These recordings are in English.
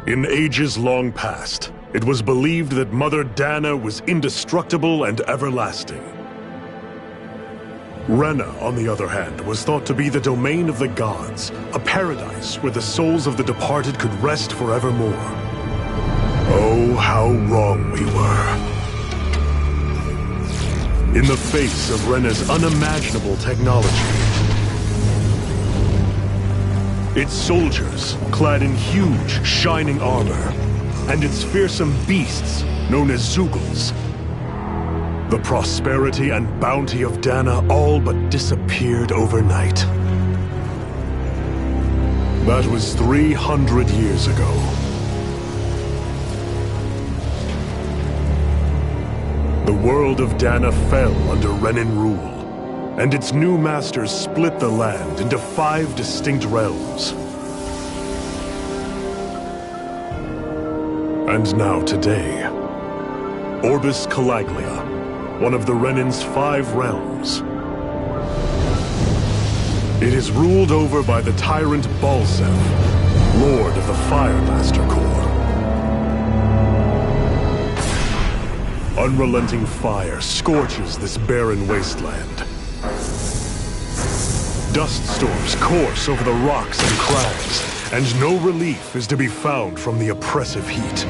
In ages long past, it was believed that Mother Dana was indestructible and everlasting. Rena, on the other hand, was thought to be the domain of the gods, a paradise where the souls of the departed could rest forevermore. Oh, how wrong we were. In the face of Rena's unimaginable technology, its soldiers, clad in huge, shining armor, and its fearsome beasts, known as Zeugles. The prosperity and bounty of Dana all but disappeared overnight. That was 300 years ago. The world of Dana fell under Renan rule, and its new masters split the land into 5 distinct realms. And now today, Orbis Calaglia, one of the Renan's 5 realms. It is ruled over by the tyrant Balseph, Lord of the Firemaster Corps. Unrelenting fire scorches this barren wasteland. Dust storms course over the rocks and crags, and no relief is to be found from the oppressive heat.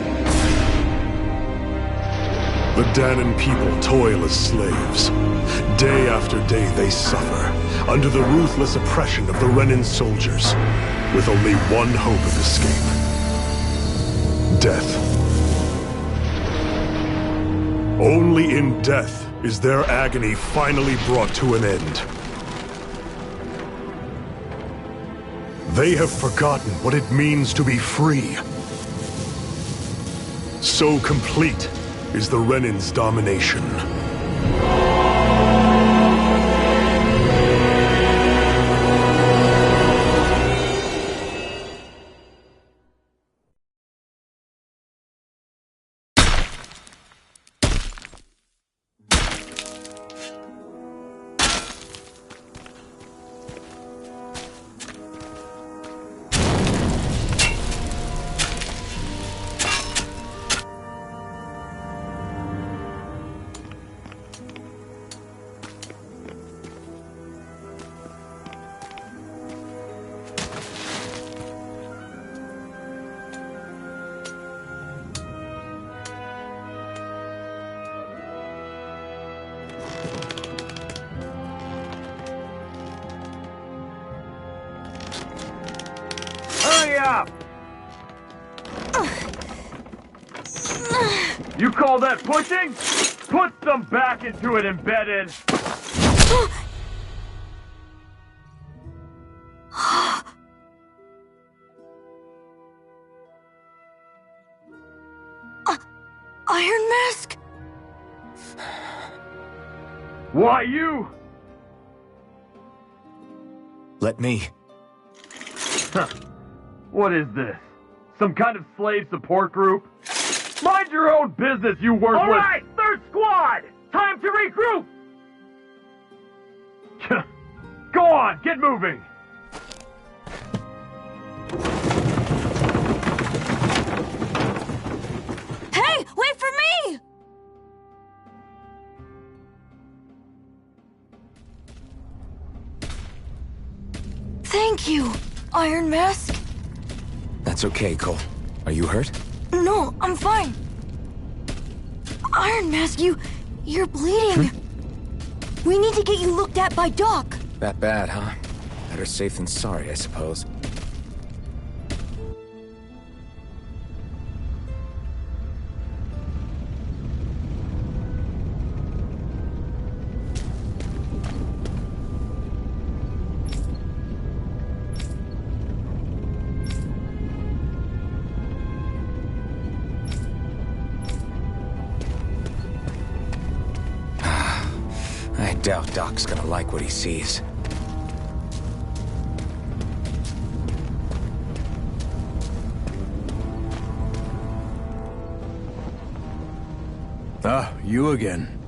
The Danan people toil as slaves. Day after day they suffer, under the ruthless oppression of the Renan soldiers, with only one hope of escape. Death. Only in death is their agony finally brought to an end. They have forgotten what it means to be free. So complete is the Renan's domination. You call that pushing? Put some back into it, Embedded! Iron Mask? Why you? Let me. Huh. What is this? Some kind of slave support group? Mind your own business, you worthless— All right, 3rd Squad! Time to regroup! Go on, get moving! Hey, wait for me! Thank you, Iron Mask. That's okay, Cole. Are you hurt? No, I'm fine. Iron Mask, you're bleeding. We need to get you looked at by Doc. That bad, huh? Better safe than sorry, I suppose. I doubt Doc's gonna like what he sees. Ah, you again.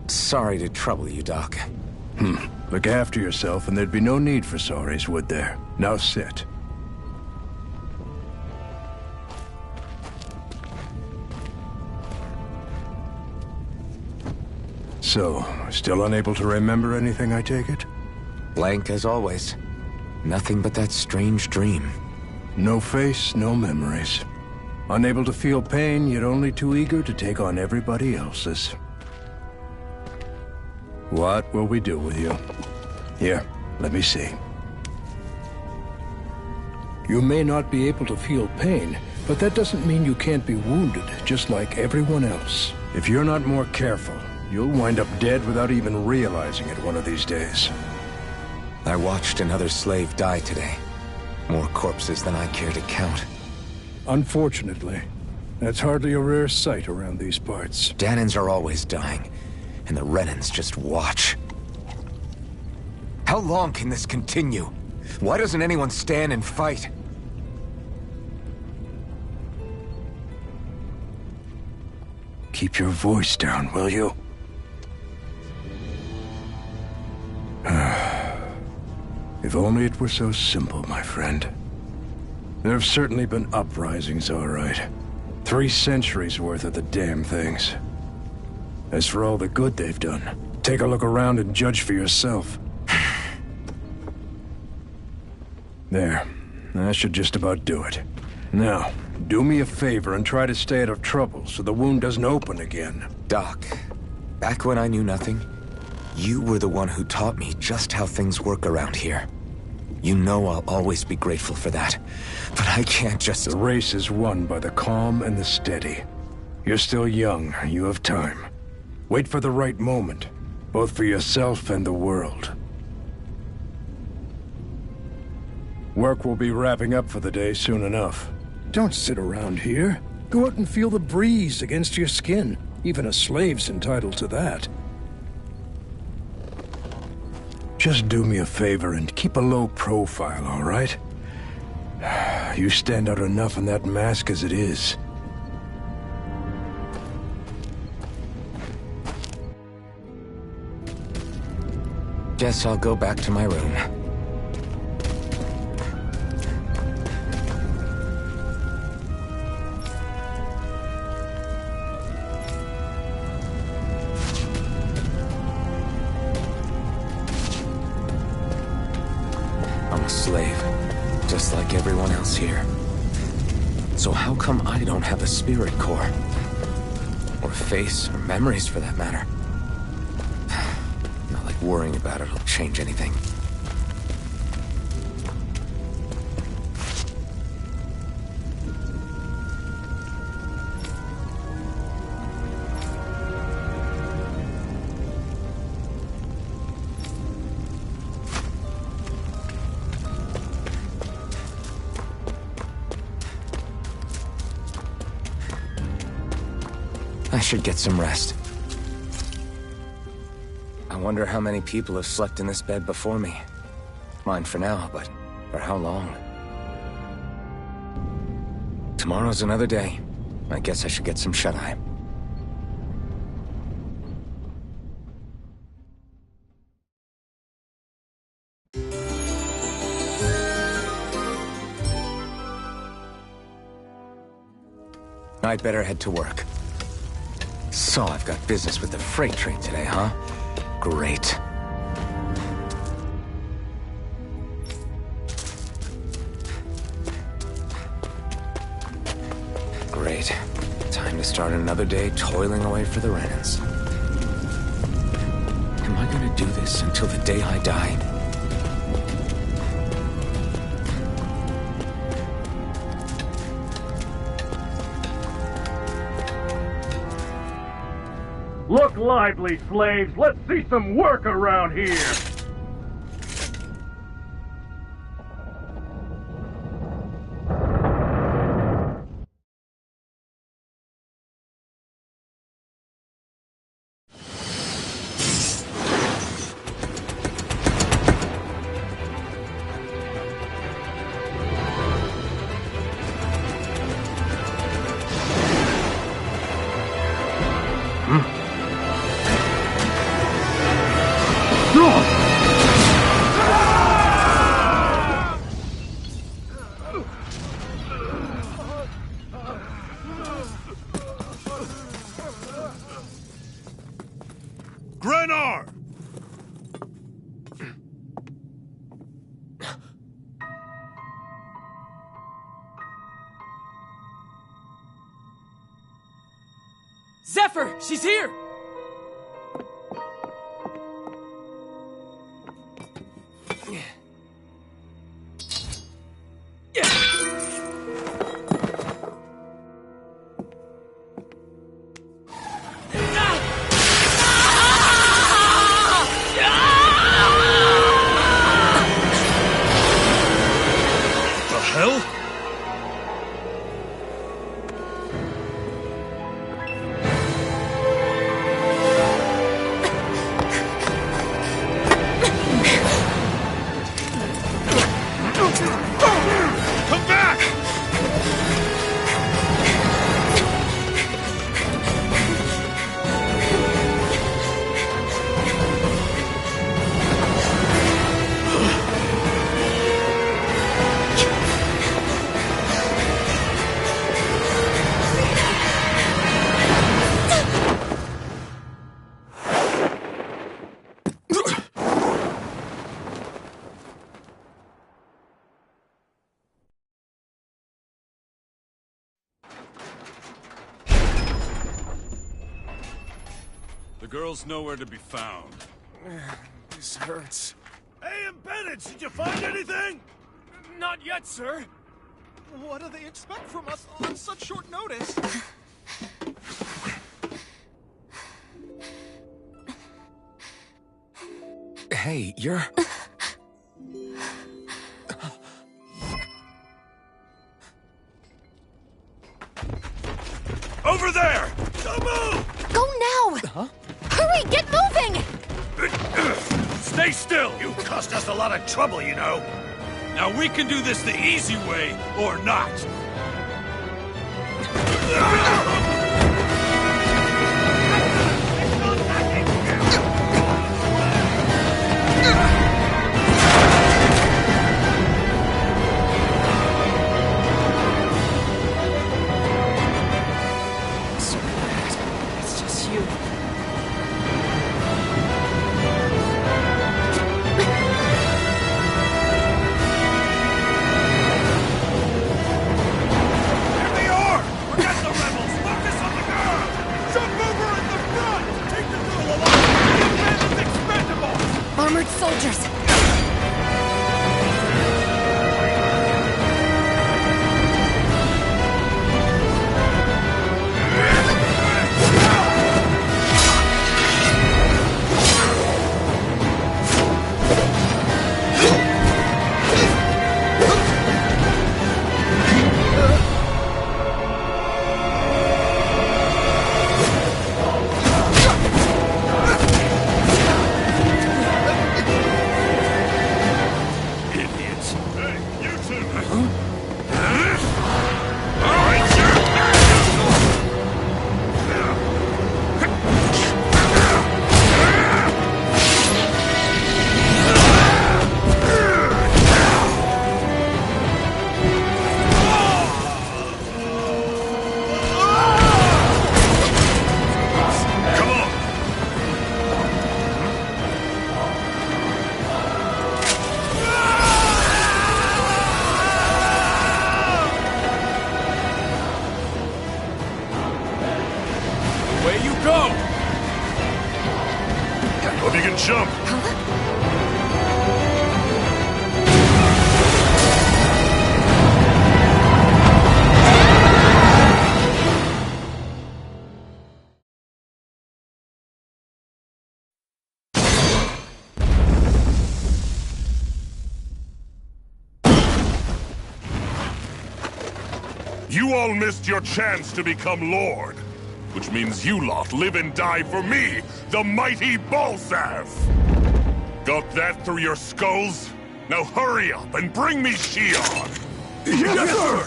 Sorry to trouble you, Doc. Look after yourself and there'd be no need for sorries, would there? Now sit. So, still unable to remember anything, I take it? Blank as always. Nothing but that strange dream. No face, no memories. Unable to feel pain, yet only too eager to take on everybody else's. What will we do with you? Here, let me see. You may not be able to feel pain, but that doesn't mean you can't be wounded, just like everyone else. If you're not more careful, you'll wind up dead without even realizing it one of these days. I watched another slave die today. More corpses than I care to count. Unfortunately, that's hardly a rare sight around these parts. Dahnans are always dying, and the Renans just watch. How long can this continue? Why doesn't anyone stand and fight? Keep your voice down, will you? If only it were so simple, my friend. There have certainly been uprisings, all right. 3 centuries worth of the damn things. As for all the good they've done, take a look around and judge for yourself. There. That should just about do it. Now, do me a favor and try to stay out of trouble so the wound doesn't open again. Doc, back when I knew nothing, you were the one who taught me just how things work around here. You know I'll always be grateful for that. But I can't just... The race is won by the calm and the steady. You're still young. You have time. Wait for the right moment, both for yourself and the world. Work will be wrapping up for the day soon enough. Don't sit around here. Go out and feel the breeze against your skin. Even a slave's entitled to that. Just do me a favor and keep a low profile, all right? You stand out enough in that mask as it is. Guess I'll go back to my room. I'm a slave, just like everyone else here. So how come I don't have a spirit core? Or a face, or memories for that matter? Not like worrying about it'll change anything. I should get some rest. I wonder how many people have slept in this bed before me. Mine for now, but for how long? Tomorrow's another day. I guess I should get some shut-eye. I'd better head to work. So I've got business with the freight train today, huh? Great. Great. Time to start another day toiling away for the Renans. Am I gonna do this until the day I die? Look lively, slaves! Let's see some work around here! No! Yennefer! She's here! The hell? Come back! The girl's nowhere to be found. This hurts. Hey, Embedded, did you find anything? Not yet, sir. What do they expect from us on such short notice? Hey, you're... Over there! Don't move! Go now! Huh? Hurry, get moving! Stay still! You caused us a lot of trouble, you know. Now we can do this the easy way, or not. It's just you. Here they are! Forget the rebels! Focus on the girl! Jump over in the front! Take the girl along! The bandit's expendable! Armored soldiers! Idiots! Hey, you two! All right, come on! Away you go! Hope you can jump! You all missed your chance to become Lord. Which means you lot live and die for me, the mighty Balzav! Got that through your skulls? Now hurry up and bring me Shion! Yes, sir!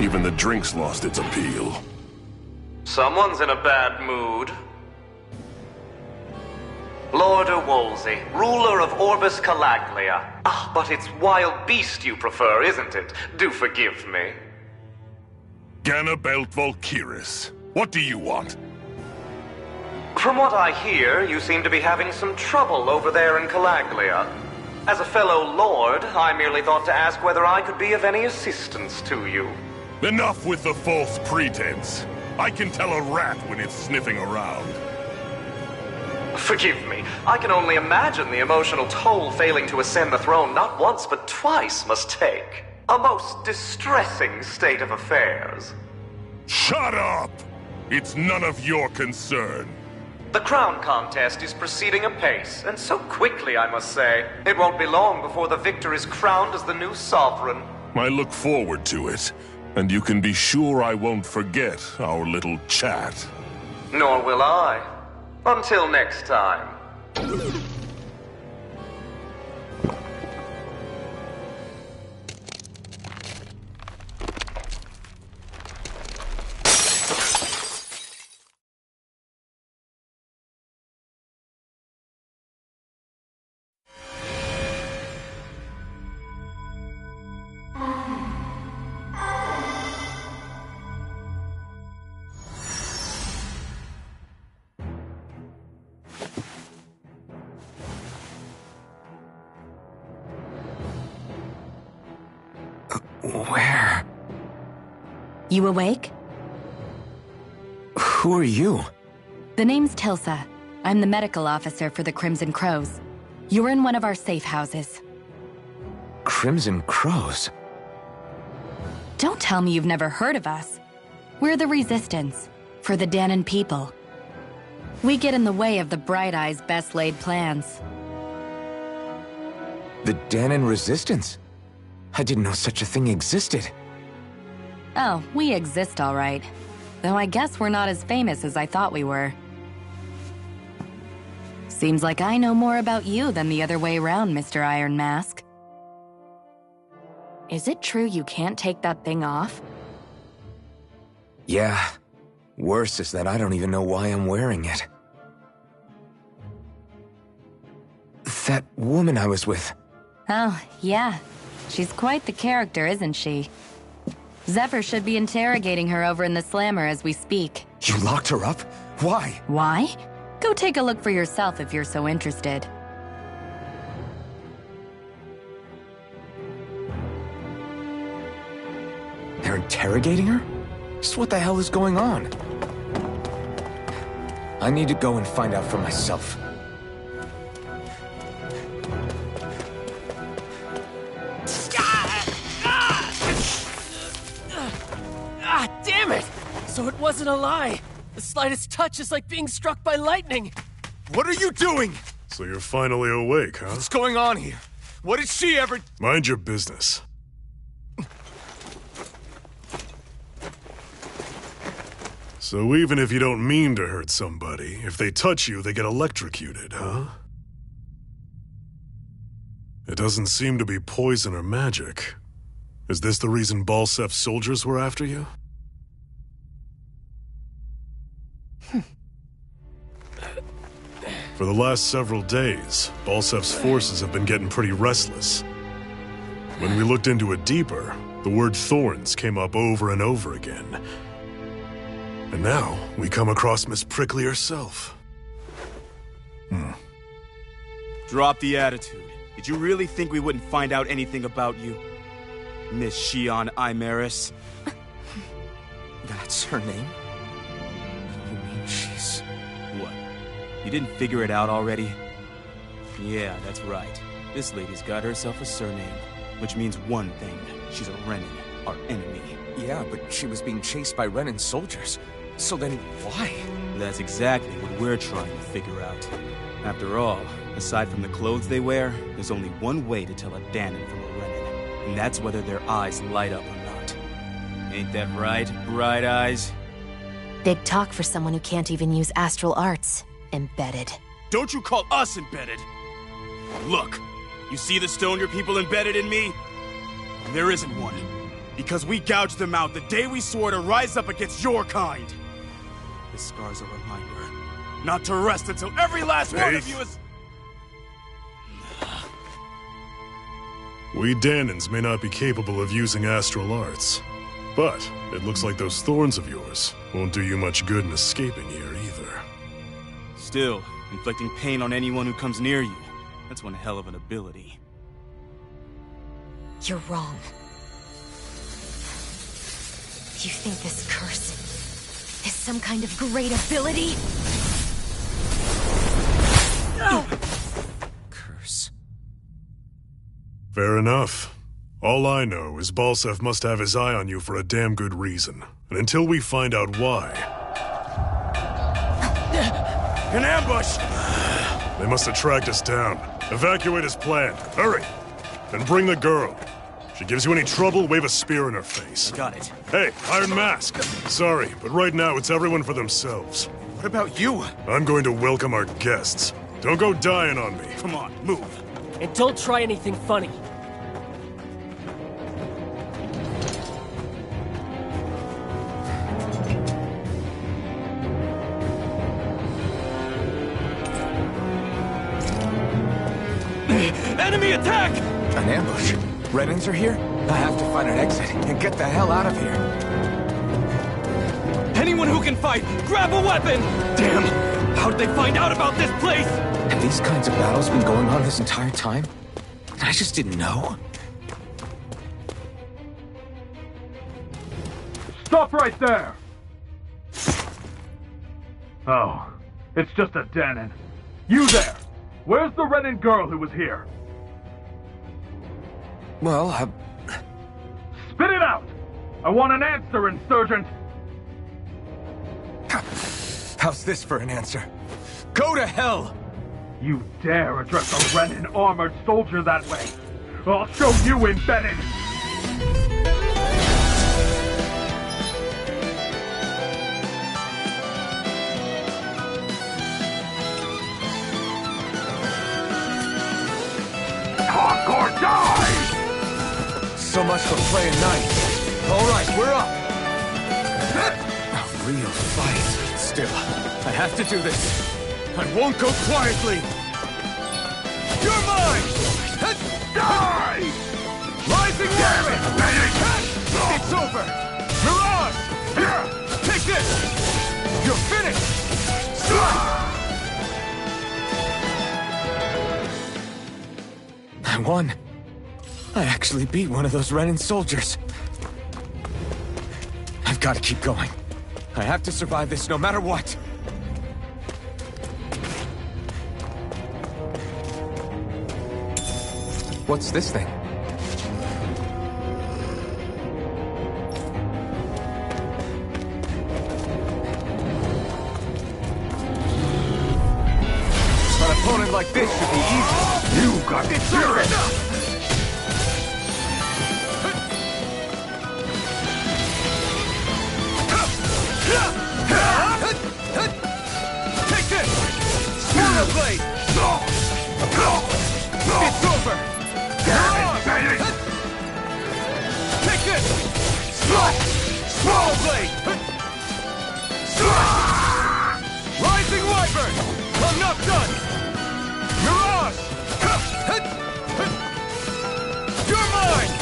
Even the drink's lost its appeal. Someone's in a bad mood. Lord Wolsey, ruler of Orbis Calaglia. Ah, but it's wild beast you prefer, isn't it? Do forgive me. Ganabelt Volkiris, what do you want? From what I hear, you seem to be having some trouble over there in Calaglia. As a fellow lord, I merely thought to ask whether I could be of any assistance to you. Enough with the false pretense. I can tell a rat when it's sniffing around. Forgive me, I can only imagine the emotional toll failing to ascend the throne not once but twice must take. A most distressing state of affairs. Shut up! It's none of your concern. The crown contest is proceeding apace, and so quickly, I must say. It won't be long before the victor is crowned as the new sovereign. I look forward to it, and you can be sure I won't forget our little chat. Nor will I. Until next time. Where? You awake? Who are you? The name's Tilsa. I'm the medical officer for the Crimson Crows. You're in one of our safe houses. Crimson Crows? Don't tell me you've never heard of us. We're the Resistance, for the Dahnan people. We get in the way of the Bright Eyes' best-laid plans. The Dahnan Resistance? I didn't know such a thing existed. Oh, we exist all right. Though I guess we're not as famous as I thought we were. Seems like I know more about you than the other way around, Mr. Iron Mask. Is it true you can't take that thing off? Yeah. Worse is that I don't even know why I'm wearing it. That woman I was with. Oh, yeah. She's quite the character, isn't she? Zephyr should be interrogating her over in the Slammer as we speak. You locked her up? Why? Why? Go take a look for yourself if you're so interested. They're interrogating her? Just what the hell is going on? I need to go and find out for myself. Damn it! So it wasn't a lie. The slightest touch is like being struck by lightning. What are you doing? So you're finally awake, huh? What's going on here? What did she ever... Mind your business. So even if you don't mean to hurt somebody, if they touch you, they get electrocuted, huh? It doesn't seem to be poison or magic. Is this the reason Balsef's soldiers were after you? For the last several days, Balsef's forces have been getting pretty restless. When we looked into it deeper, the word Thorns came up over and over again. And now, we come across Miss Prickly herself. Drop the attitude. Did you really think we wouldn't find out anything about you? Miss Shion Imaris? That's her name? You mean she's... What? You didn't figure it out already? Yeah, that's right. This lady's got herself a surname, which means one thing. She's a Renan, our enemy. Yeah, but she was being chased by Renan's soldiers. So then, why? That's exactly what we're trying to figure out. After all, aside from the clothes they wear, there's only one way to tell a Dahnan from a Renan, and that's whether their eyes light up or not. Ain't that right, Bright Eyes? Big talk for someone who can't even use astral arts. Embedded. Don't you call us embedded! Look, you see the stone your people embedded in me? There isn't one. Because we gouged them out the day we swore to rise up against your kind. This scar's a reminder. Not to rest until every last one of you is... We Dahnans may not be capable of using astral arts, but it looks like those thorns of yours won't do you much good in escaping here either. Still, inflicting pain on anyone who comes near you, that's one hell of an ability. You're wrong. You think this curse is some kind of great ability? Curse. Fair enough. All I know is Balsev must have his eye on you for a damn good reason. And until we find out why... An ambush! They must have tracked us down. Evacuate as planned. Hurry! And bring the girl. If she gives you any trouble, wave a spear in her face. Got it. Hey, Iron Mask! Sorry, but right now it's everyone for themselves. What about you? I'm going to welcome our guests. Don't go dying on me. Come on, move. And don't try anything funny. Enemy attack! An ambush? Renans are here? I have to find an exit and get the hell out of here. Anyone who can fight, grab a weapon! Damn! How'd they find out about this place? Have these kinds of battles been going on this entire time? I just didn't know. Stop right there! Oh, it's just a Danon. You there! Where's the Renan girl who was here? Well, Spit it out! I want an answer, Insurgent! How's this for an answer? Go to hell! You dare address a Renan armored soldier that way? I'll show you embedded! Talk or die! So much for playing nice. All right, we're up. A real fight. Still, I have to do this. I won't go quietly. You're mine! Die! Rising Raven! It's over! Mirage! Take this! You're finished! I won. I actually beat one of those Renan soldiers. I've got to keep going. I have to survive this no matter what. What's this thing? An opponent like this should be easy. You got spirit! Take this! Swallow blade! It's over! Take this! Swallow blade! Rising Wyvern! I'm not done! Mirage! You're mine!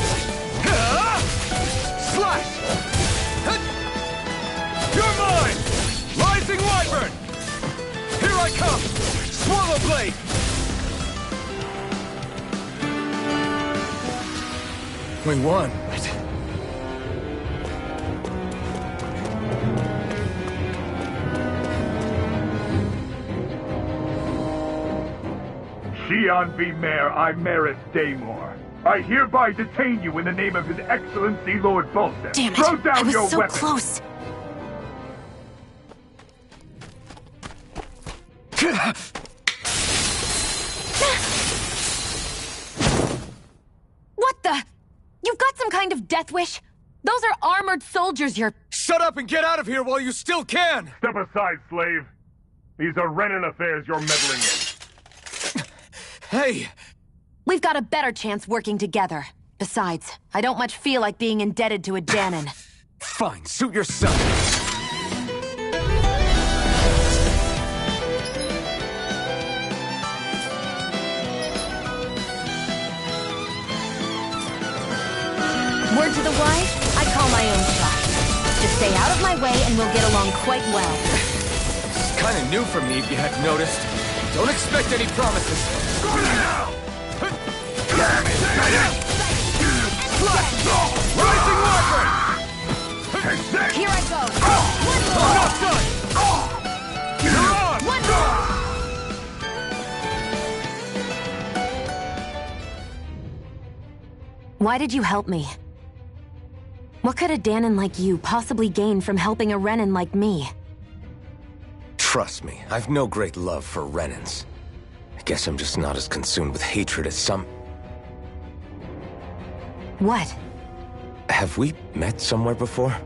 Slash! You're mine! Rising Wyvern! Here I come! Swallow blade! We won. Xian V. Mayor Imaris Daymore. I hereby detain you in the name of His Excellency Lord Balsev. Damn it! Throw down I was your so weapon. close. What the? You've got some kind of death wish? Those are armored soldiers you're... Shut up and get out of here while you still can! Step aside, slave. These are Renan affairs you're meddling in. Hey! We've got a better chance working together. Besides, I don't much feel like being indebted to a Danon. Fine, suit yourself. Word to the wise, I call my own shot. Just stay out of my way and we'll get along quite well. It's kind of new for me, if you hadn't noticed. Don't expect any promises. Go now! Rising Wyvern! Take Here I go! One more! Not done! You're on! One more! Why did you help me? What could a Danon like you possibly gain from helping a Renan like me? Trust me, I've no great love for Renans. I guess I'm just not as consumed with hatred as some... What? Have we met somewhere before?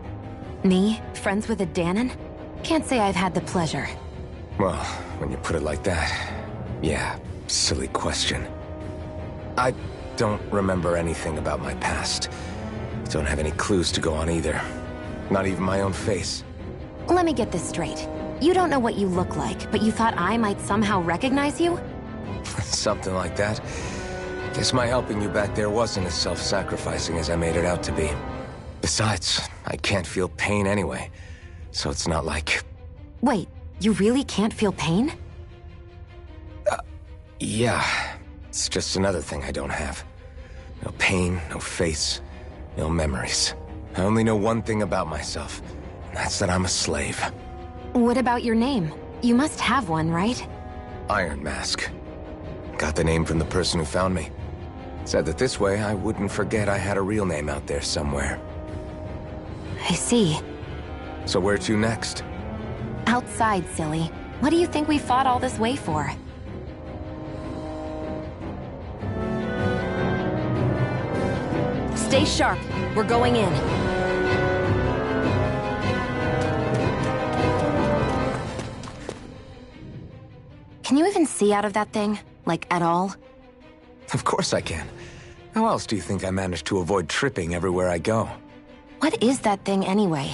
Me? Friends with a Danon? Can't say I've had the pleasure. Well, when you put it like that, yeah, silly question. I don't remember anything about my past. Don't have any clues to go on either. Not even my own face. Let me get this straight. You don't know what you look like, but you thought I might somehow recognize you? Something like that. Guess my helping you back there wasn't as self-sacrificing as I made it out to be. Besides, I can't feel pain anyway, so it's not like... Wait, you really can't feel pain? Yeah. It's just another thing I don't have. No pain, no face, no memories. I only know one thing about myself, and that's that I'm a slave. What about your name? You must have one, right? Iron Mask. Got the name from the person who found me. Said that this way I wouldn't forget I had a real name out there somewhere. I see. So where to next? Outside, silly. What do you think we fought all this way for? Stay sharp. We're going in. Can you even see out of that thing? Like, at all? Of course I can. How else do you think I managed to avoid tripping everywhere I go? What is that thing anyway?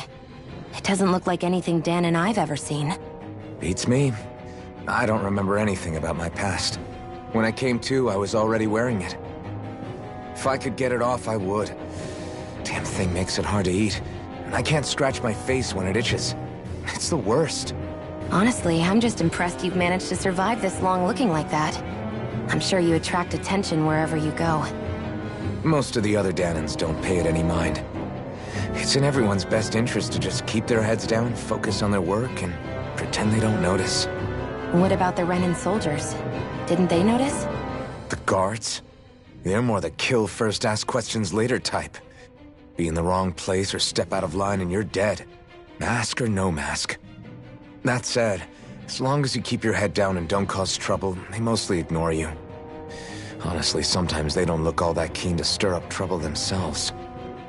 It doesn't look like anything Dan and I've ever seen. Beats me. I don't remember anything about my past. When I came to, I was already wearing it. If I could get it off, I would. Damn thing makes it hard to eat. And I can't scratch my face when it itches. It's the worst. Honestly, I'm just impressed you've managed to survive this long looking like that. I'm sure you attract attention wherever you go. Most of the other Danons don't pay it any mind. It's in everyone's best interest to just keep their heads down, focus on their work, and pretend they don't notice. What about the Renan soldiers? Didn't they notice? The guards? They're more the kill first, ask questions later type. Be in the wrong place or step out of line and you're dead. Mask or no mask. That said, as long as you keep your head down and don't cause trouble, they mostly ignore you. Honestly, sometimes they don't look all that keen to stir up trouble themselves.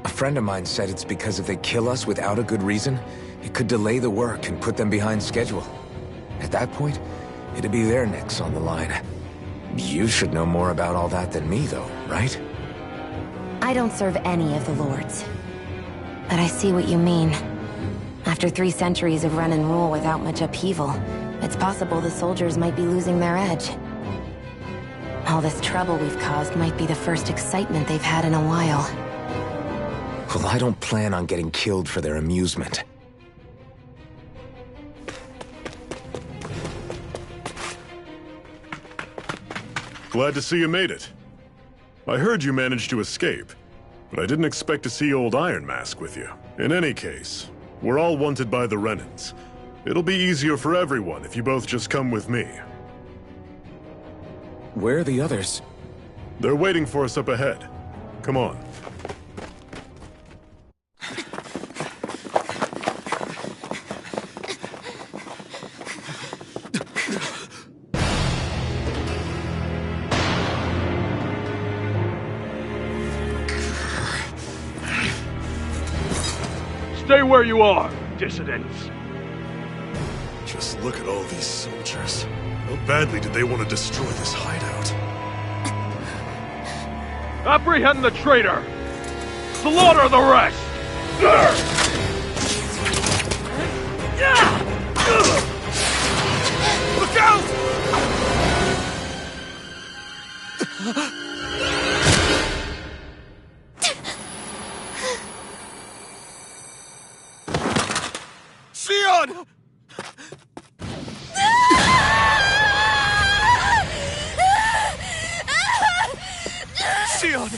A friend of mine said it's because if they kill us without a good reason, it could delay the work and put them behind schedule. At that point, it'd be their necks on the line. You should know more about all that than me, though, right? I don't serve any of the lords. But I see what you mean. After 3 centuries of Renan rule without much upheaval, it's possible the soldiers might be losing their edge. All this trouble we've caused might be the first excitement they've had in a while. Well, I don't plan on getting killed for their amusement. Glad to see you made it. I heard you managed to escape, but I didn't expect to see old Iron Mask with you. In any case, we're all wanted by the Renans. It'll be easier for everyone if you both just come with me. Where are the others? They're waiting for us up ahead. Come on. Stay where you are, dissidents. Just look at all these soldiers. How badly did they want to destroy this hideout? Apprehend the traitor! Slaughter the rest! Look out! Sion! Sion!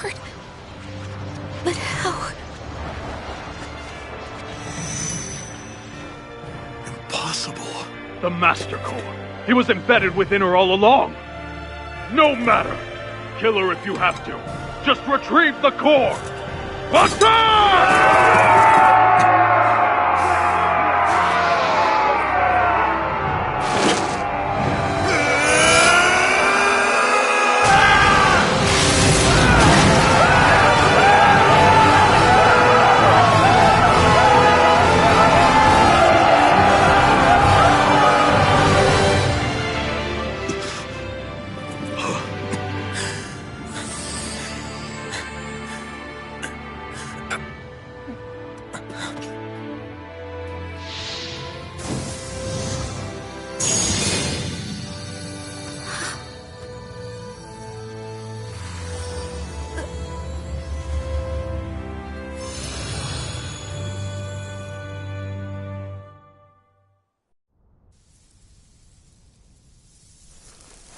sword. But how? Impossible. The Master Core. He was embedded within her all along. No matter. Kill her if you have to. Just retrieve the core. Attack!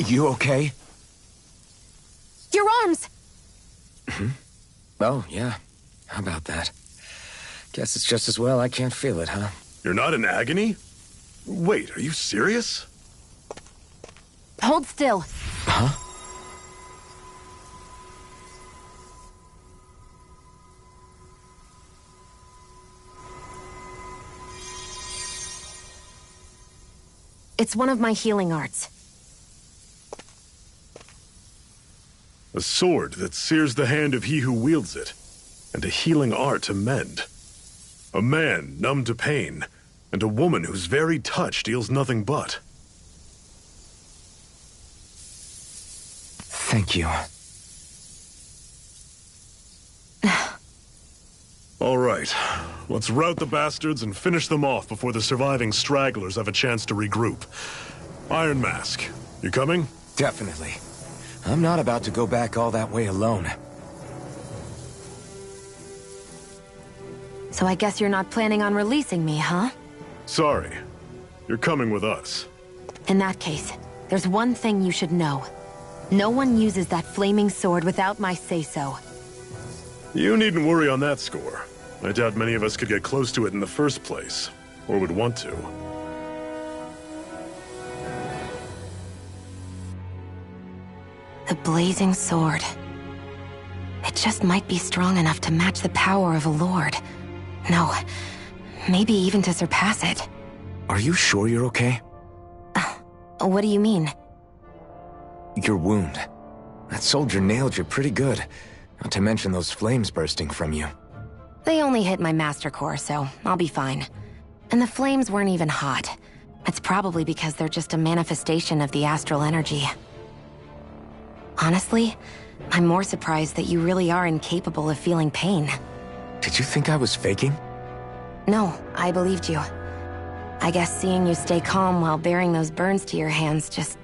You okay? Your arms! Oh, yeah. How about that? Guess it's just as well I can't feel it, huh? You're not in agony? Wait, are you serious? Hold still. Huh? It's one of my healing arts. A sword that sears the hand of he who wields it, and a healing art to mend. A man numb to pain, and a woman whose very touch deals nothing but. Thank you. All right, let's rout the bastards and finish them off before the surviving stragglers have a chance to regroup. Iron Mask, you coming? Definitely. I'm not about to go back all that way alone. So I guess you're not planning on releasing me, huh? Sorry. You're coming with us. In that case, there's one thing you should know. No one uses that flaming sword without my say-so. You needn't worry on that score. I doubt many of us could get close to it in the first place, or would want to. The blazing sword. It just might be strong enough to match the power of a lord. No, maybe even to surpass it. Are you sure you're okay? What do you mean? Your wound. That soldier nailed you pretty good. Not to mention those flames bursting from you. They only hit my Master Core, so I'll be fine. And the flames weren't even hot. It's probably because they're just a manifestation of the astral energy. Honestly, I'm more surprised that you really are incapable of feeling pain. Did you think I was faking? No, I believed you. I guess seeing you stay calm while bearing those burns to your hands just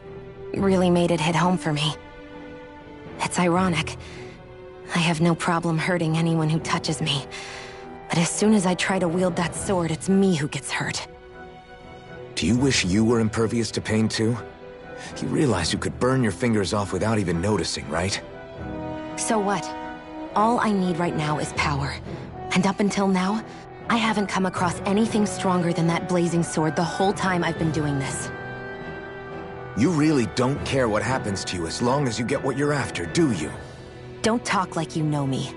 really made it hit home for me. It's ironic. I have no problem hurting anyone who touches me. But as soon as I try to wield that sword, it's me who gets hurt. Do you wish you were impervious to pain too? You realize you could burn your fingers off without even noticing, right? So what? All I need right now is power. And up until now, I haven't come across anything stronger than that blazing sword the whole time I've been doing this. You really don't care what happens to you as long as you get what you're after, do you? Don't talk like you know me.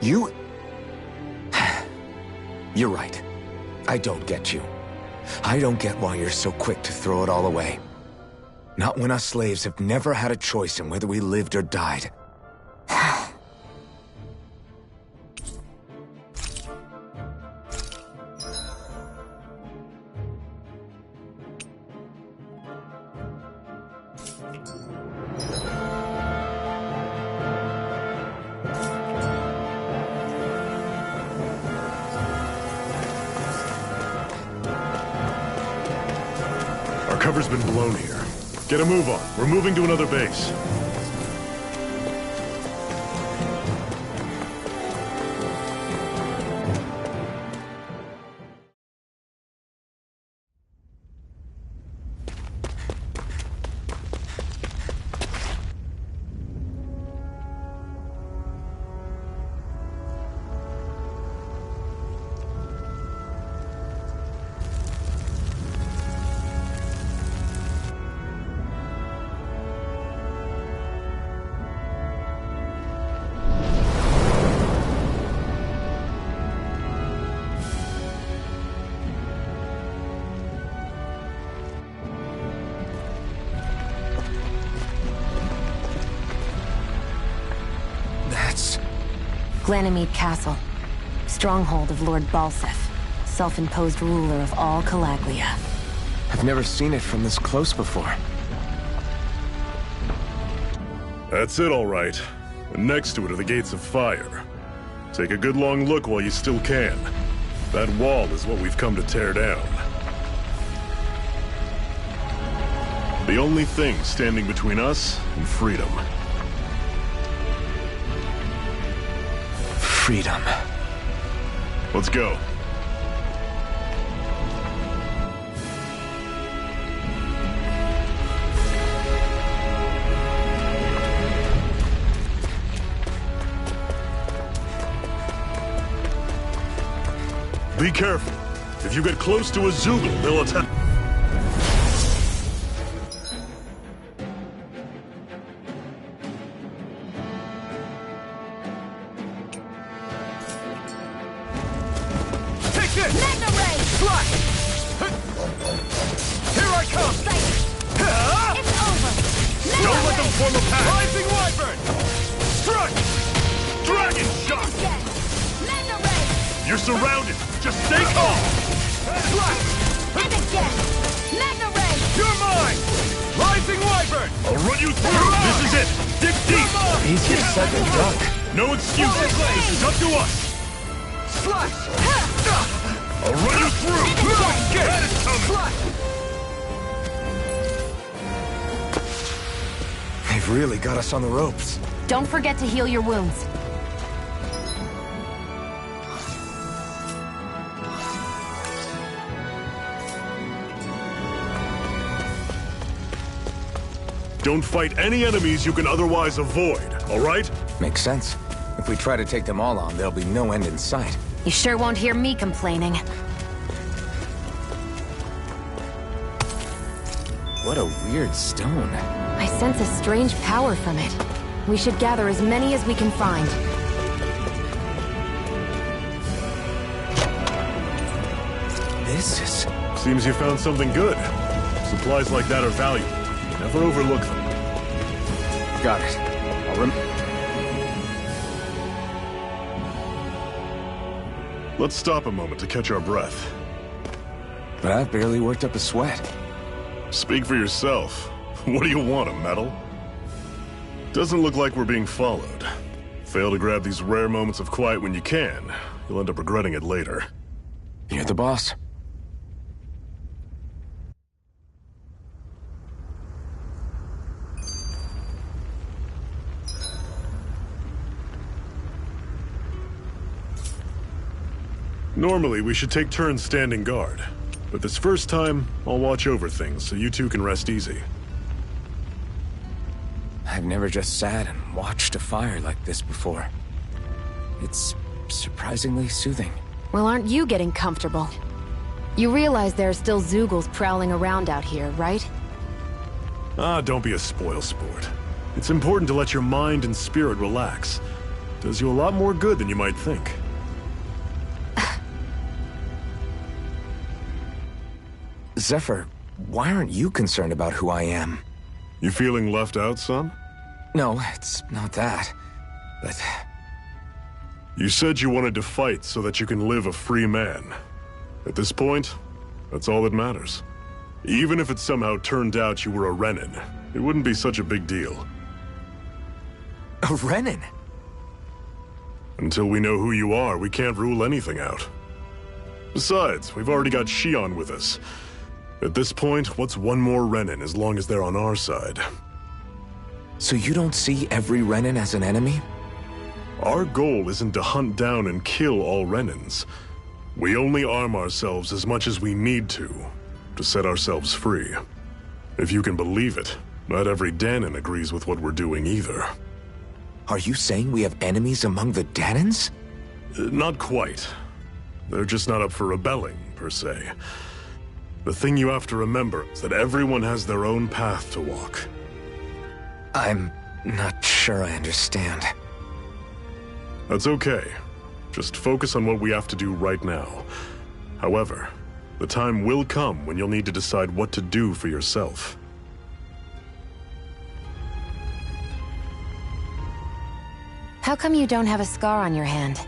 You... You're right. I don't get you. I don't get why you're so quick to throw it all away. Not when us slaves have never had a choice in whether we lived or died. Our cover's been blown here. Get a move on. We're moving to another base. Glanimede Castle. Stronghold of Lord Balseph, self-imposed ruler of all Calaglia. I've never seen it from this close before. That's it, all right. And next to it are the Gates of Fire. Take a good long look while you still can. That wall is what we've come to tear down. The only thing standing between us and freedom. Freedom. Let's go. Be careful. If you get close to a Zeugle, they'll attack. Take this! Mega Ray! Slash! Here I come! It's over! Don't let them form a pack! Rising Wyvern! Strike! Dragon shot! Mega Ray! You're surrounded! Just stay calm! Slash! And again! Mega Ray! You're mine! Rising Wyvern! I'll run you through! This is it! Dig deep! He's just such a drunk. No excuses! This is up to us! Slash! I'll run you through! Get it coming! Slash! They've really got us on the ropes. Don't forget to heal your wounds. Don't fight any enemies you can otherwise avoid, all right? Makes sense. If we try to take them all on, there'll be no end in sight. You sure won't hear me complaining. What a weird stone. I sense a strange power from it. We should gather as many as we can find. This is... Seems you found something good. Supplies like that are valuable. Never overlook them. Got it. Let's stop a moment to catch our breath. That barely worked up a sweat. Speak for yourself. What do you want, a medal? Doesn't look like we're being followed. Fail to grab these rare moments of quiet when you can. You'll end up regretting it later. You're the boss. Normally, we should take turns standing guard. But this first time, I'll watch over things so you two can rest easy. I've never just sat and watched a fire like this before. It's surprisingly soothing. Well, aren't you getting comfortable? You realize there are still Zeugles prowling around out here, right? Ah, don't be a spoilsport. It's important to let your mind and spirit relax. Does you a lot more good than you might think. Zephyr, why aren't you concerned about who I am? You feeling left out, son? No, it's not that. But... You said you wanted to fight so that you can live a free man. At this point, that's all that matters. Even if it somehow turned out you were a Renin, it wouldn't be such a big deal. A Renin? Until we know who you are, we can't rule anything out. Besides, we've already got Shion with us. At this point, what's one more Renin as long as they're on our side? So you don't see every Renin as an enemy? Our goal isn't to hunt down and kill all Renins. We only arm ourselves as much as we need to set ourselves free. If you can believe it, not every Dahnan agrees with what we're doing either. Are you saying we have enemies among the Dahnans? Not quite. They're just not up for rebelling, per se. The thing you have to remember is that everyone has their own path to walk. I'm not sure I understand. That's okay. Just focus on what we have to do right now. However, the time will come when you'll need to decide what to do for yourself. How come you don't have a scar on your hand?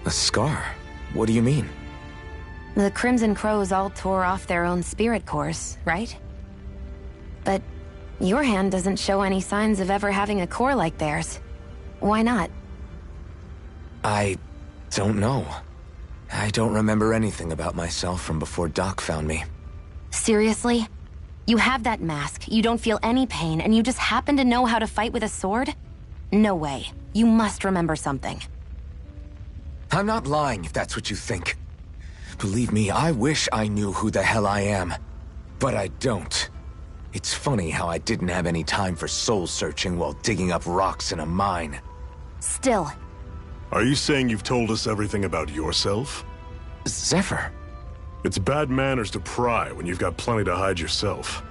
A scar? What do you mean? The Crimson Crows all tore off their own spirit cores, right? But your hand doesn't show any signs of ever having a core like theirs. Why not? I don't know. I don't remember anything about myself from before Doc found me. Seriously? You have that mask, you don't feel any pain, and you just happen to know how to fight with a sword? No way. You must remember something. I'm not lying if that's what you think. Believe me, I wish I knew who the hell I am. But I don't. It's funny how I didn't have any time for soul-searching while digging up rocks in a mine. Still. Are you saying you've told us everything about yourself? Zephyr. It's bad manners to pry when you've got plenty to hide yourself.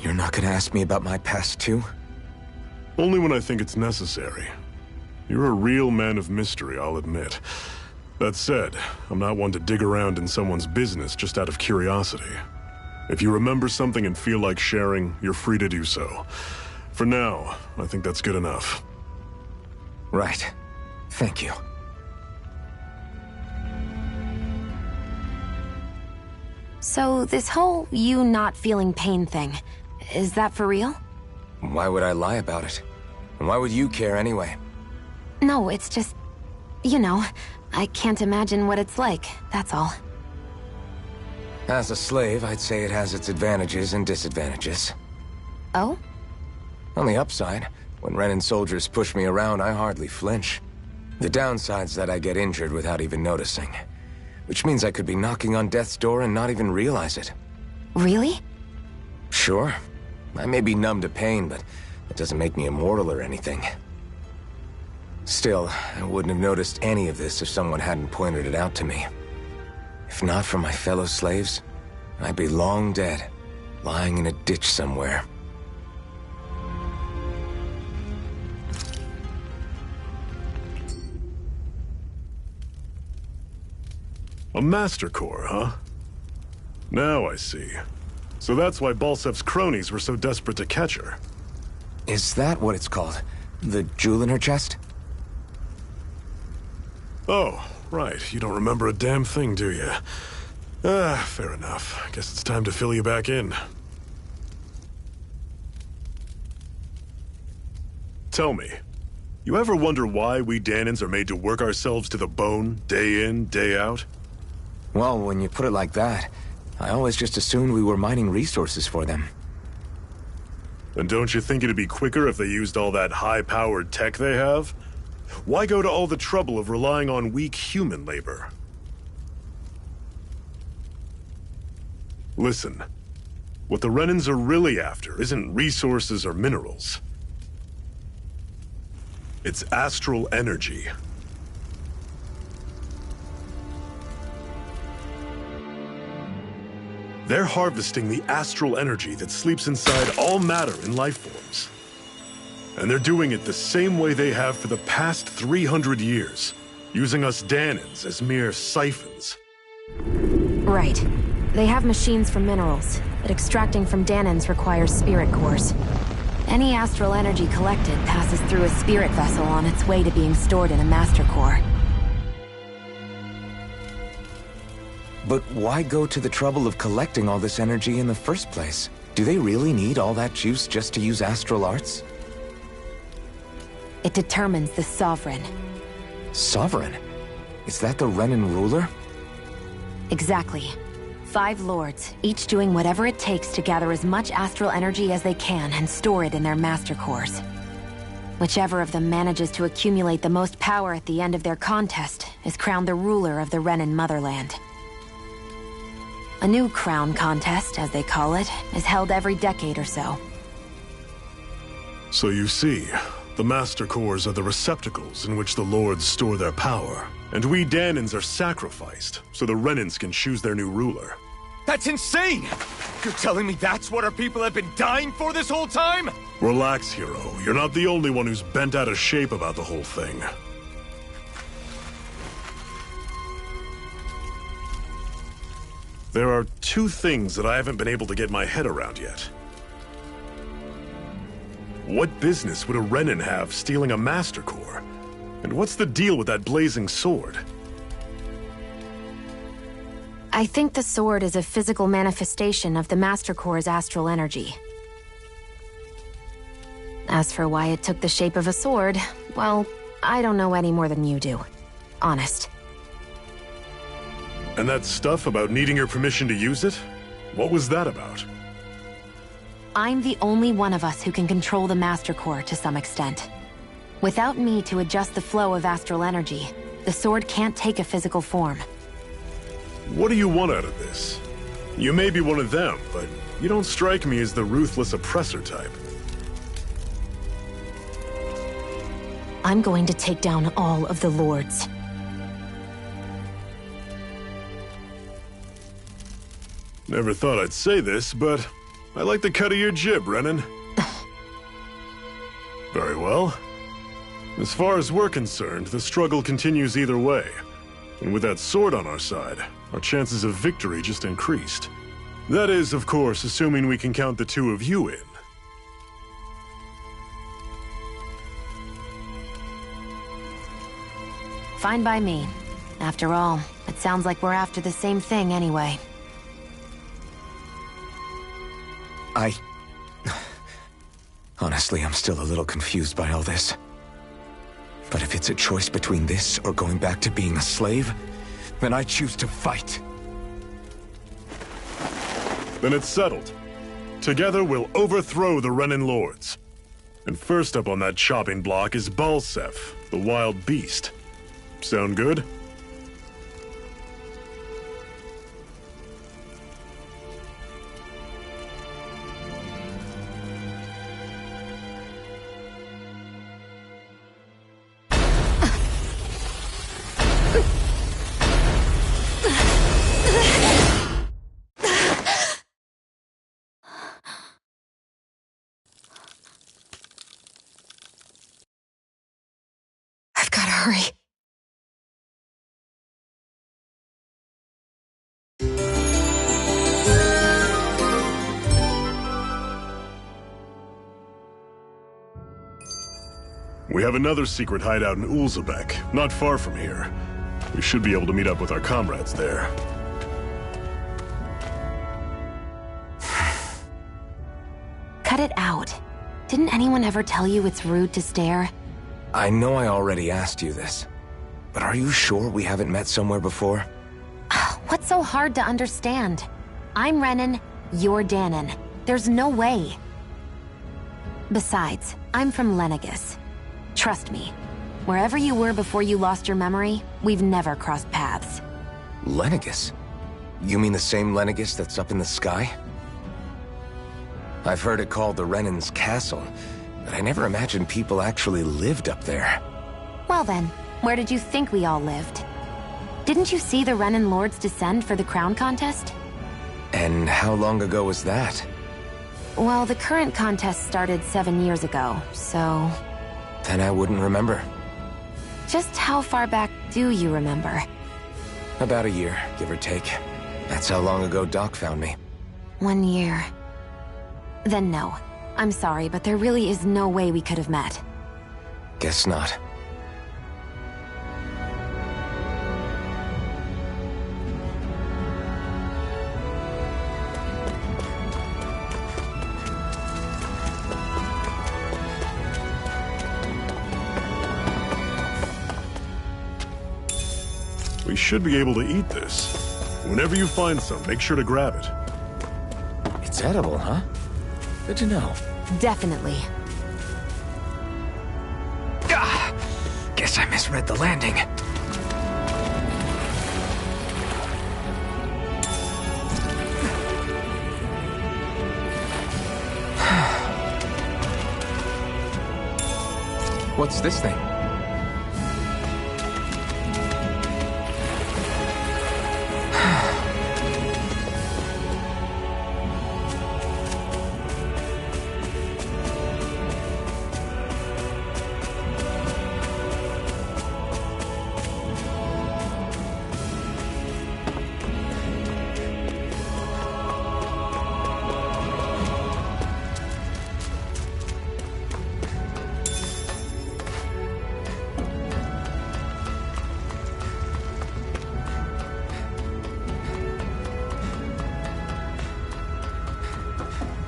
You're not gonna ask me about my past too? Only when I think it's necessary. You're a real man of mystery, I'll admit. That said, I'm not one to dig around in someone's business just out of curiosity. If you remember something and feel like sharing, you're free to do so. For now, I think that's good enough. Right. Thank you. So, this whole you not feeling pain thing, is that for real? Why would I lie about it? And why would you care anyway? No, it's just... you know, I can't imagine what it's like, that's all. As a slave, I'd say it has its advantages and disadvantages. Oh? On the upside, when Renan soldiers push me around, I hardly flinch. The downside's that I get injured without even noticing. Which means I could be knocking on death's door and not even realize it. Really? Sure. I may be numb to pain, but it doesn't make me immortal or anything. Still, I wouldn't have noticed any of this if someone hadn't pointed it out to me. If not for my fellow slaves, I'd be long dead, lying in a ditch somewhere. A Master Core, huh? Now I see. So that's why Balsef's cronies were so desperate to catch her. Is that what it's called? The jewel in her chest? Oh, right. You don't remember a damn thing, do you? Fair enough. I guess it's time to fill you back in. Tell me, you ever wonder why we Dahnans are made to work ourselves to the bone, day in, day out? Well, when you put it like that, I always just assumed we were mining resources for them. And don't you think it'd be quicker if they used all that high-powered tech they have? Why go to all the trouble of relying on weak human labor? Listen, what the Renans are really after isn't resources or minerals. It's astral energy. They're harvesting the astral energy that sleeps inside all matter in life forms. And they're doing it the same way they have for the past 300 years, using us Dahnans as mere siphons. Right. They have machines for minerals, but extracting from Dahnans requires spirit cores. Any astral energy collected passes through a spirit vessel on its way to being stored in a master core. But why go to the trouble of collecting all this energy in the first place? Do they really need all that juice just to use astral arts? It determines the Sovereign. Sovereign? Is that the Renan ruler? Exactly. 5 lords, each doing whatever it takes to gather as much astral energy as they can and store it in their master cores. Whichever of them manages to accumulate the most power at the end of their contest is crowned the ruler of the Renan motherland. A new crown contest, as they call it, is held every decade or so. So you see, the Master Cores are the receptacles in which the Lords store their power. And we Dahnans are sacrificed, so the Renans can choose their new ruler. That's insane! You're telling me that's what our people have been dying for this whole time? Relax, hero. You're not the only one who's bent out of shape about the whole thing. There are 2 things that I haven't been able to get my head around yet. What business would a Renan have stealing a Master Core? And what's the deal with that blazing sword? I think the sword is a physical manifestation of the Master Core's astral energy. As for why it took the shape of a sword, well, I don't know any more than you do. Honest. And that stuff about needing your permission to use it? What was that about? I'm the only one of us who can control the Master Core to some extent. Without me to adjust the flow of astral energy, the sword can't take a physical form. What do you want out of this? You may be one of them, but you don't strike me as the ruthless oppressor type. I'm going to take down all of the Lords. Never thought I'd say this, but I like the cut of your jib, Renan. Very well. As far as we're concerned, the struggle continues either way. And with that sword on our side, our chances of victory just increased. That is, of course, assuming we can count the two of you in. Fine by me. After all, it sounds like we're after the same thing anyway. Honestly, I'm still a little confused by all this. But if it's a choice between this or going back to being a slave, then I choose to fight. Then it's settled. Together we'll overthrow the Renan Lords. And first up on that chopping block is Balseph, the wild beast. Sound good? I've gotta hurry. We have another secret hideout in Ulzebek, not far from here. We should be able to meet up with our comrades there. Cut it out. Didn't anyone ever tell you it's rude to stare? I know I already asked you this, but are you sure we haven't met somewhere before? What's so hard to understand? I'm Renan, you're Danon. There's no way. Besides, I'm from Lenegis. Trust me, wherever you were before you lost your memory, we've never crossed paths. Lenegis? You mean the same Lenegis that's up in the sky? I've heard it called the Renan's Castle, but I never imagined people actually lived up there. Well then, where did you think we all lived? Didn't you see the Renan Lords descend for the crown contest? And how long ago was that? Well, the current contest started 7 years ago, so... Then I wouldn't remember. Just how far back do you remember? About a year, give or take. That's how long ago Doc found me. 1 year. Then no. I'm sorry, but there really is no way we could have met. Guess not. We should be able to eat this. Whenever you find some, make sure to grab it. It's edible, huh? Good to know. Definitely. Guess I misread the landing. What's this thing?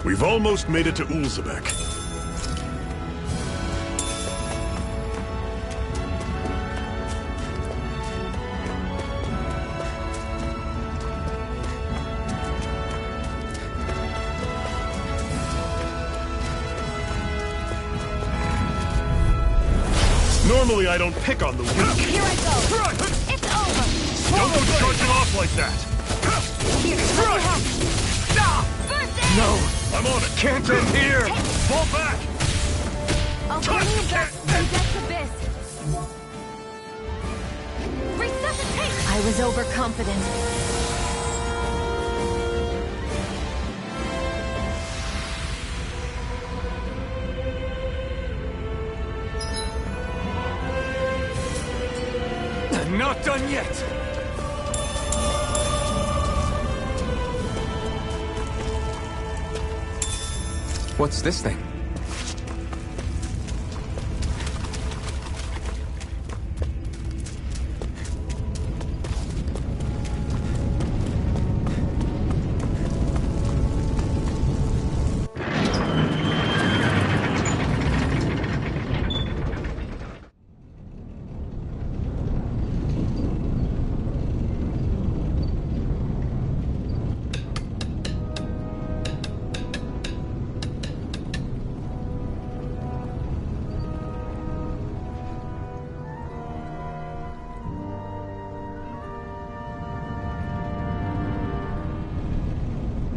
We've almost made it to Ulzebek. Normally I don't pick on the weak. Here I go. It's over. Don't go charging off like that. Here, let me help. First aid. No, I'm on it. Can't end here. Fall back. I'll bring you back from Death's Abyss. Resuscitate. I was overconfident. Not done yet! What's this thing?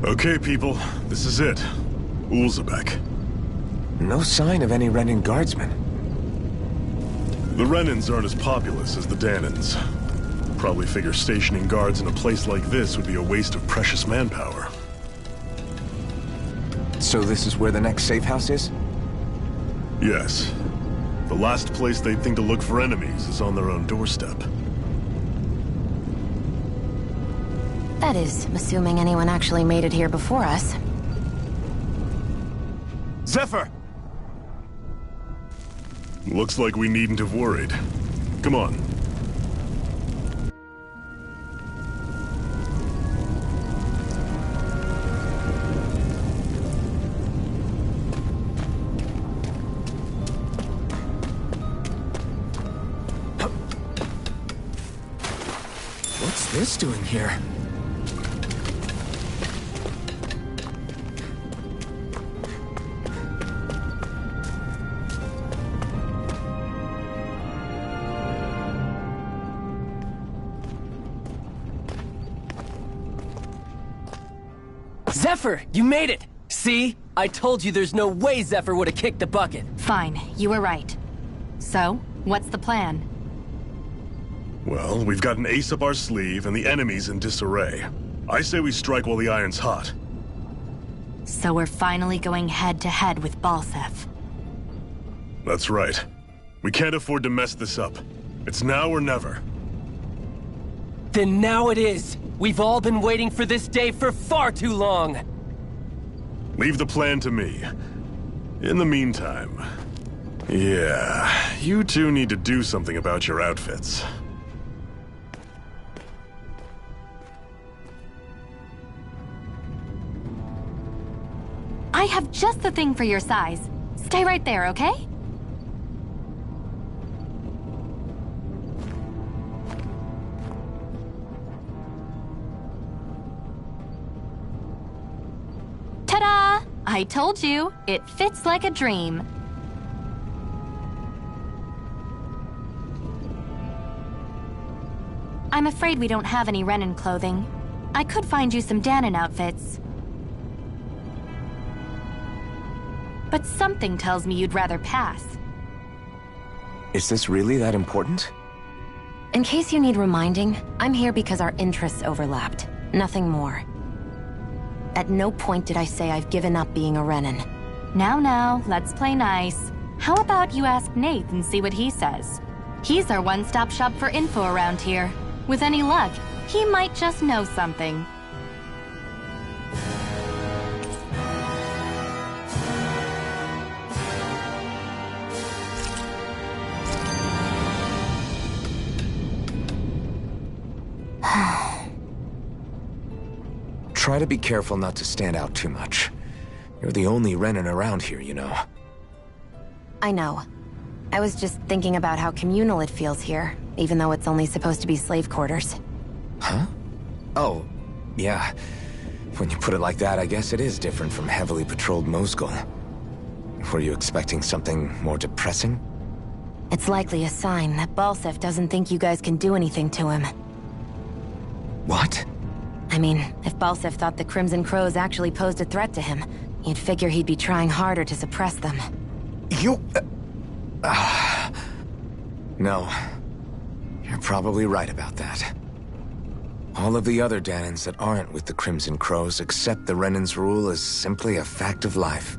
Okay, people, this is it. Ulzebek. No sign of any Renan guardsmen. The Renans aren't as populous as the Danans. Probably figure stationing guards in a place like this would be a waste of precious manpower. So this is where the next safe house is? Yes. The last place they'd think to look for enemies is on their own doorstep. That is, assuming anyone actually made it here before us. Zephyr! Looks like we needn't have worried. Come on. What's this doing here? Zephyr, you made it! See? I told you there's no way Zephyr would have kicked the bucket. Fine, you were right. So, what's the plan? Well, we've got an ace up our sleeve and the enemy's in disarray. I say we strike while the iron's hot. So we're finally going head-to-head with Balseph. That's right. We can't afford to mess this up. It's now or never. Then now it is! We've all been waiting for this day for far too long! Leave the plan to me. In the meantime... yeah, you two need to do something about your outfits. I have just the thing for your size. Stay right there, okay? Ta-da! I told you, it fits like a dream. I'm afraid we don't have any Renan clothing. I could find you some Danan outfits. But something tells me you'd rather pass. Is this really that important? In case you need reminding, I'm here because our interests overlapped. Nothing more. At no point did I say I've given up being a Renan. Now, let's play nice. How about you ask Nate and see what he says? He's our one-stop shop for info around here. With any luck, he might just know something. Try to be careful not to stand out too much. You're the only Renan around here, you know. I know. I was just thinking about how communal it feels here, even though it's only supposed to be slave quarters. Huh? Oh, yeah. When you put it like that, I guess it is different from heavily patrolled Mosgul. Were you expecting something more depressing? It's likely a sign that Balseph doesn't think you guys can do anything to him. What? I mean, if Balseph thought the Crimson Crows actually posed a threat to him, you'd figure he'd be trying harder to suppress them. You... No. You're probably right about that. All of the other Dahnans that aren't with the Crimson Crows accept the Renan's rule as simply a fact of life.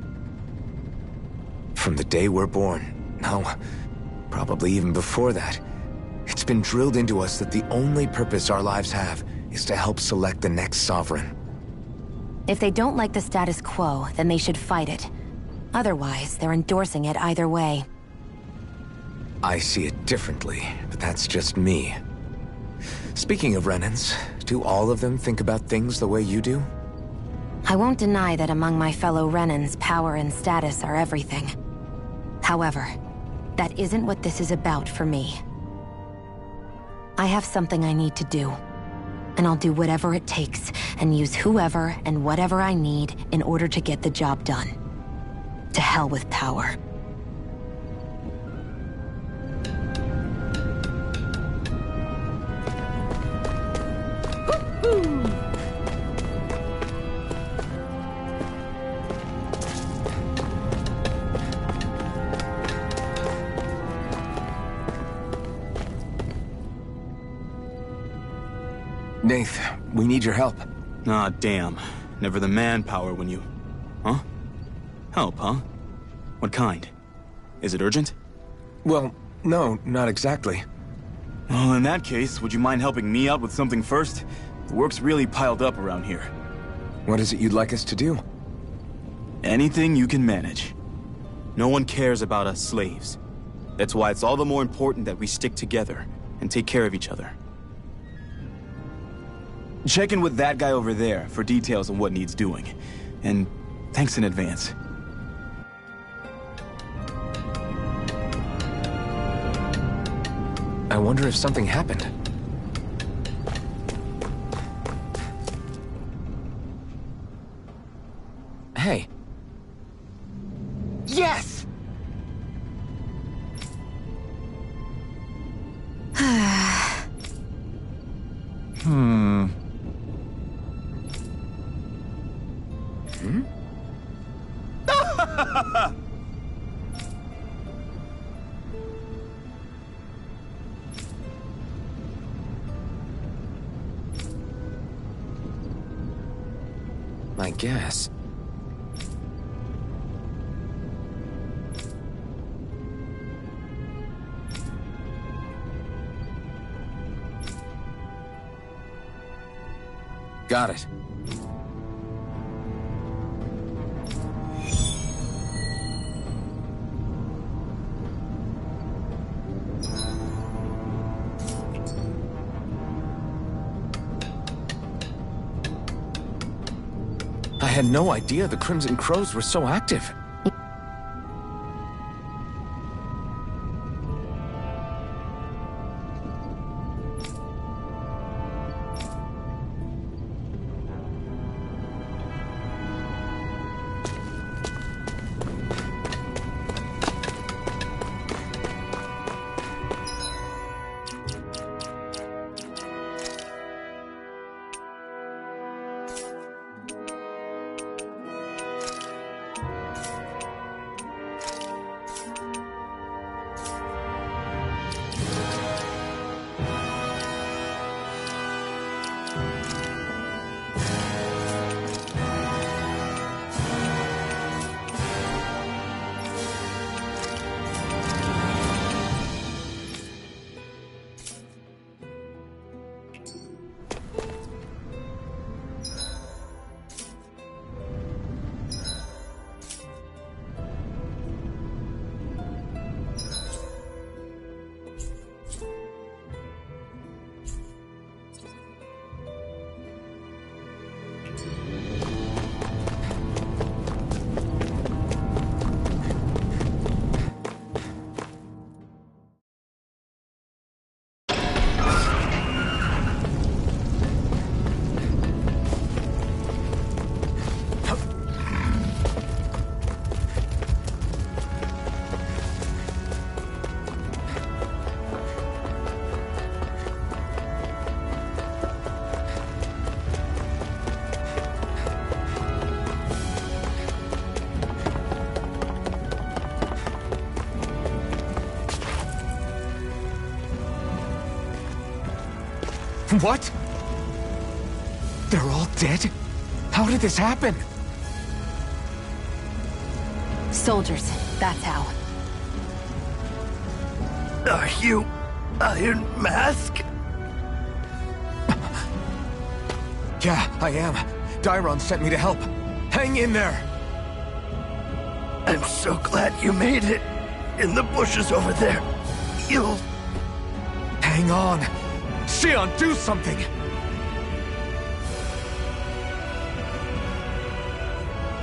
From the day we're born, no, probably even before that, it's been drilled into us that the only purpose our lives have is to help select the next sovereign. If they don't like the status quo, then they should fight it. Otherwise, they're endorsing it either way. I see it differently, but that's just me. Speaking of Renans, do all of them think about things the way you do? I won't deny that among my fellow Renans, power and status are everything. However, that isn't what this is about for me. I have something I need to do, and I'll do whatever it takes, and use whoever and whatever I need in order to get the job done. To hell with power. Nath, we need your help. Ah, damn. Never the manpower when you... Huh? Help, huh? What kind? Is it urgent? Well, no, not exactly. Well, in that case, would you mind helping me out with something first? The work's really piled up around here. What is it you'd like us to do? Anything you can manage. No one cares about us slaves. That's why it's all the more important that we stick together and take care of each other. Check in with that guy over there for details on what needs doing. And thanks in advance. I wonder if something happened. Hey. Yes! I guess. Got it. I had no idea the Crimson Crows were so active. What? They're all dead? How did this happen? Soldiers, that's how. Are you Iron Mask? Yeah, I am. Dairon sent me to help. Hang in there! I'm so glad you made it. In the bushes over there. You'll... Hang on. Xion, do something!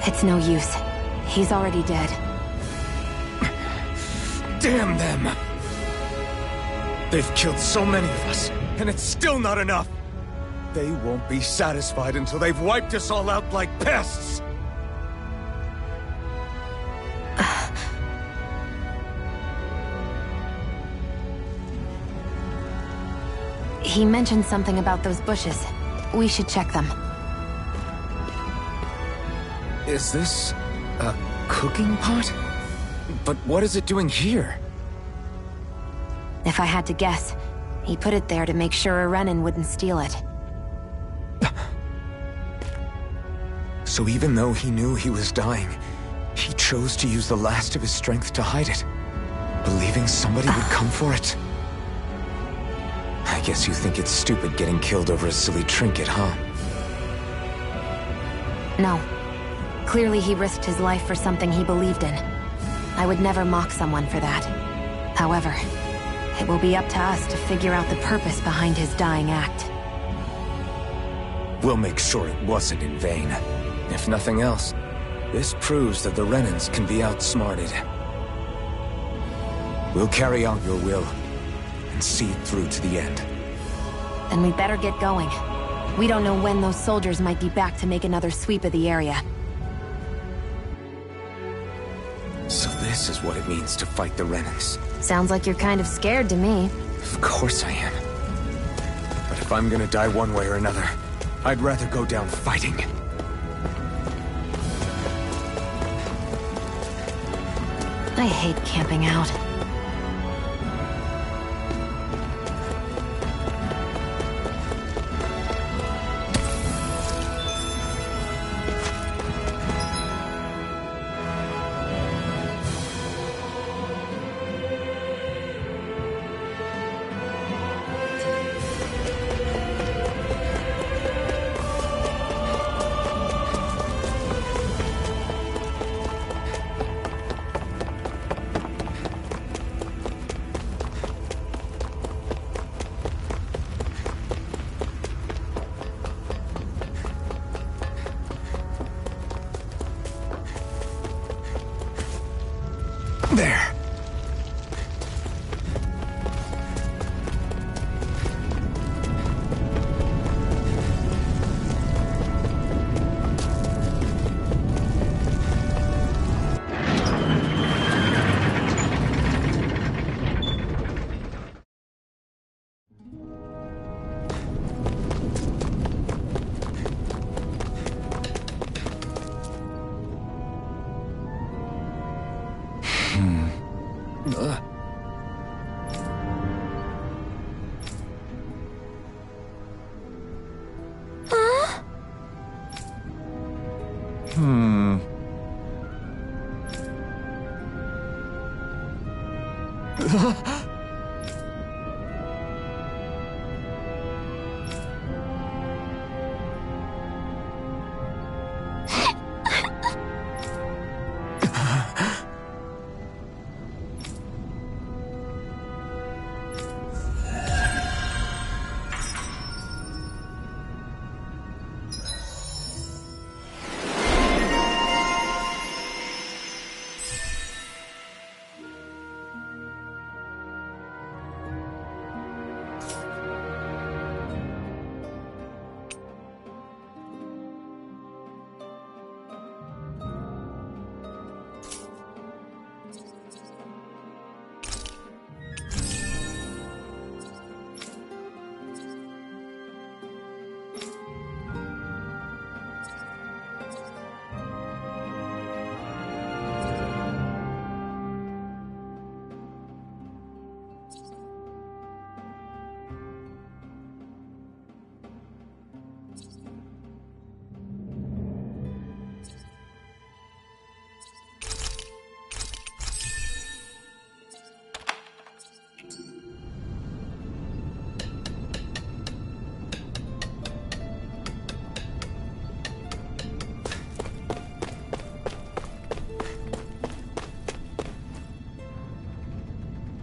It's no use. He's already dead. Damn them! They've killed so many of us, and it's still not enough! They won't be satisfied until they've wiped us all out like pests! He mentioned something about those bushes. We should check them. Is this... a cooking pot? But what is it doing here? If I had to guess, he put it there to make sure a Renan wouldn't steal it. So even though he knew he was dying, he chose to use the last of his strength to hide it, believing somebody would come for it. I guess you think it's stupid getting killed over a silly trinket, huh? No. Clearly he risked his life for something he believed in. I would never mock someone for that. However, it will be up to us to figure out the purpose behind his dying act. We'll make sure it wasn't in vain. If nothing else, this proves that the Renans can be outsmarted. We'll carry out your will, and see it through to the end. Then we better get going. We don't know when those soldiers might be back to make another sweep of the area. So this is what it means to fight the Renans. Sounds like you're kind of scared to me. Of course I am. But if I'm gonna die one way or another, I'd rather go down fighting. I hate camping out. There.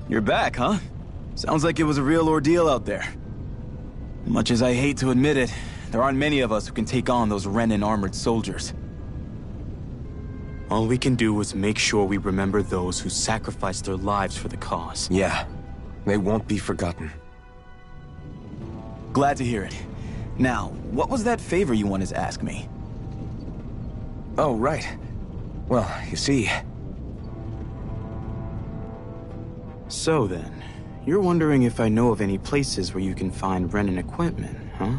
You're back, huh? Sounds like it was a real ordeal out there. Much as I hate to admit it, there aren't many of us who can take on those Renan armored soldiers. All we can do is make sure we remember those who sacrificed their lives for the cause. Yeah, they won't be forgotten. Glad to hear it. Now, what was that favor you wanted to ask me? Oh, right. Well, you see... So then, you're wondering if I know of any places where you can find Renan equipment, huh?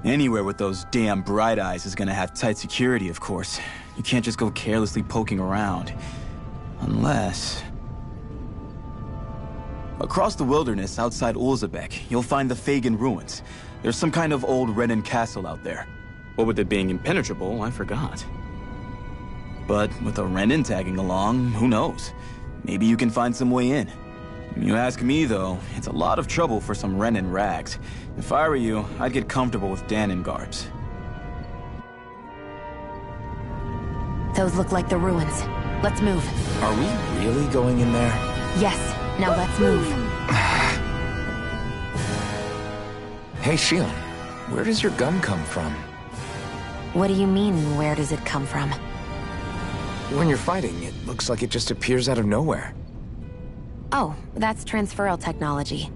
Anywhere with those damn bright eyes is gonna have tight security, of course. You can't just go carelessly poking around. Unless... Across the wilderness outside Ulzebek, you'll find the Fagin ruins. There's some kind of old Renan castle out there. What with it being impenetrable, I forgot. But with a Renan tagging along, who knows? Maybe you can find some way in. You ask me, though, it's a lot of trouble for some Renan rags. If I were you, I'd get comfortable with Dahnan garbs. Those look like the ruins. Let's move. Are we really going in there? Yes. Now let's move. Hey, Shionne, where does your gun come from? What do you mean, where does it come from? When you're fighting, it looks like it just appears out of nowhere. Oh, that's transferal technology.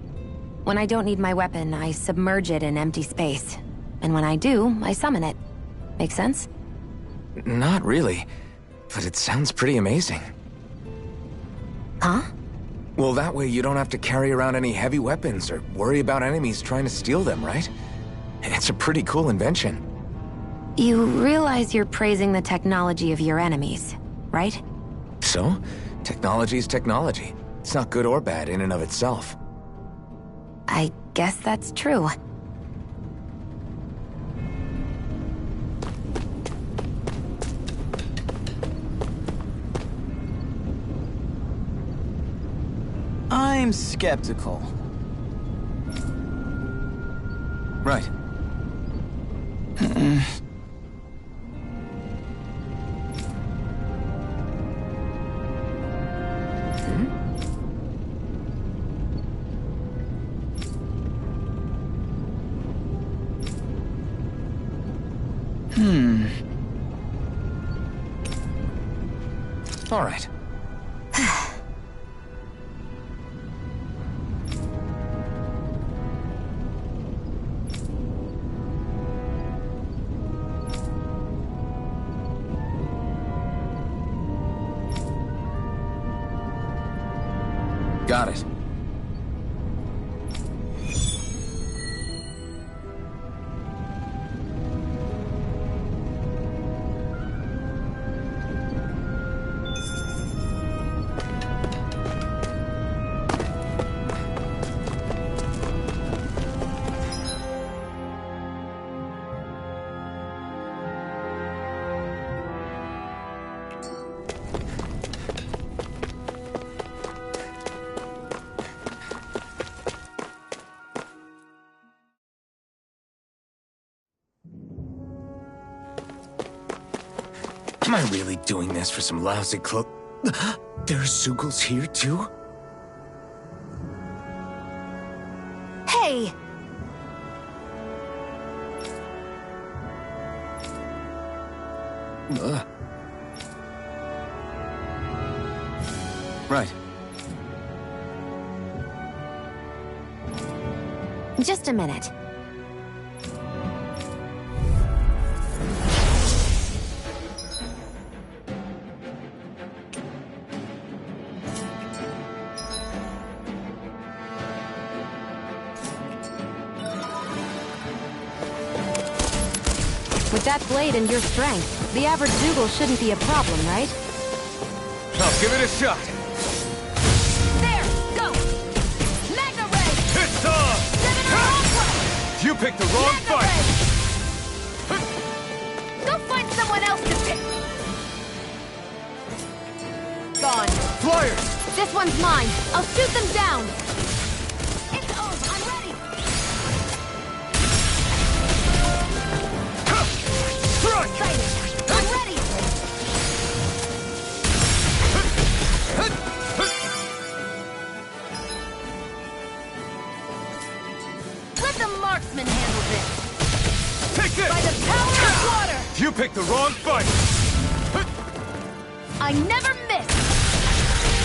When I don't need my weapon, I submerge it in empty space. And when I do, I summon it. Make sense? Not really, but it sounds pretty amazing. Huh? Well, that way you don't have to carry around any heavy weapons or worry about enemies trying to steal them, right? It's a pretty cool invention. You realize you're praising the technology of your enemies, right? So? Technology's technology. It's not good or bad in and of itself. I guess that's true. I'm skeptical. Right. All right. Got it. Am I really doing this for some lousy cloak? There's Zeugles here, too? Hey! Right. Just a minute. With that blade and your strength, the average Zeugle shouldn't be a problem, right? I'll give it a shot. There! Go! Magna Ray! It's You picked the wrong fight! Go find someone else to pick! Gone. Flyers! This one's mine. I'll shoot them down! It's Oz, I'm ready! Strike! I'm ready! the wrong fight! I never miss!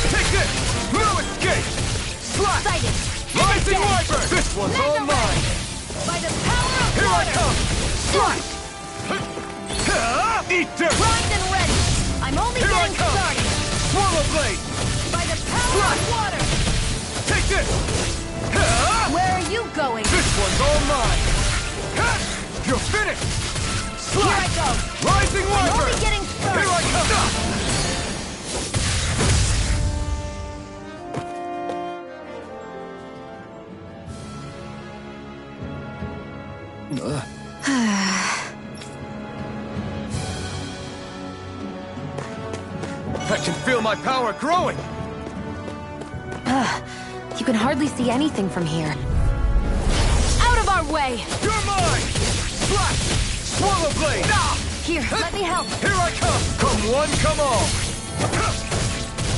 Take this! No escape! Slap! Sighted! Rising Wyvern! This one's all mine! By the power of Here water! I come! Slap! Eat dirt! Primed and ready! I'm only Here getting I come! started! Swallow blade! By the power of water! Take this! Where are you going? This one's all mine! You're finished! Slap! Here I go! Rising I'm Wyvern! only getting started! Here I come! I can feel my power growing! You can hardly see anything from here. Out of our way! You're mine! Slap! Swallow blade! Here, let me help! Here I come! Come one, come all!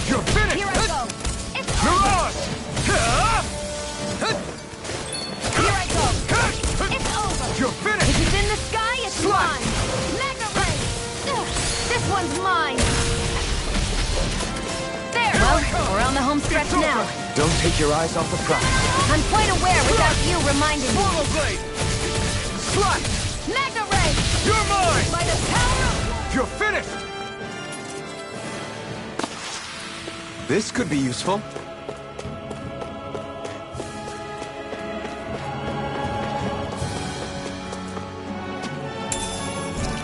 You're finished! Here I go! It's Mirage! Here I go! It's over! You're finished! If it's in the sky, it's mine! Mega Ray! This one's mine! There! Well, we're on the home stretch now. Don't take your eyes off the prize. I'm quite aware without you reminding me. Swallow blade! Slap! Mega Ray! You're mine! By the power of... You're finished! This could be useful.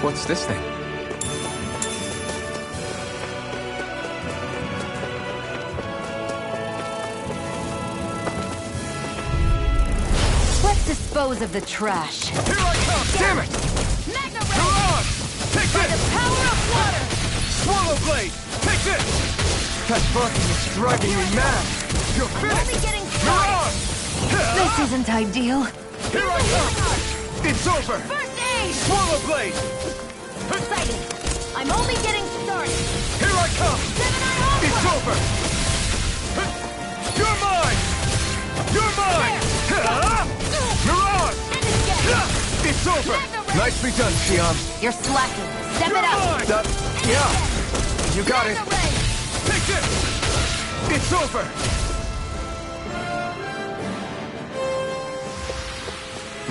What's this thing? Let's dispose of the trash. Here I come! Damn it! Mega Ray! Mirage! Take By this! the power of water! Swallow blade! Take this! That barking is driving me mad! You're I'm finished! only getting started! Mirage! This isn't ideal. Here I come! It's over! First aid! Swallow blade! Sighted. I'm only getting started. Here I come! Gemini Aqua! It's over! You're mine! You're mine! Mirage! And again! It's over! Nicely done, Xion. You're slacking. Step You're it up! mine! Yeah. You got it. Mega Ray! Take this! It's over!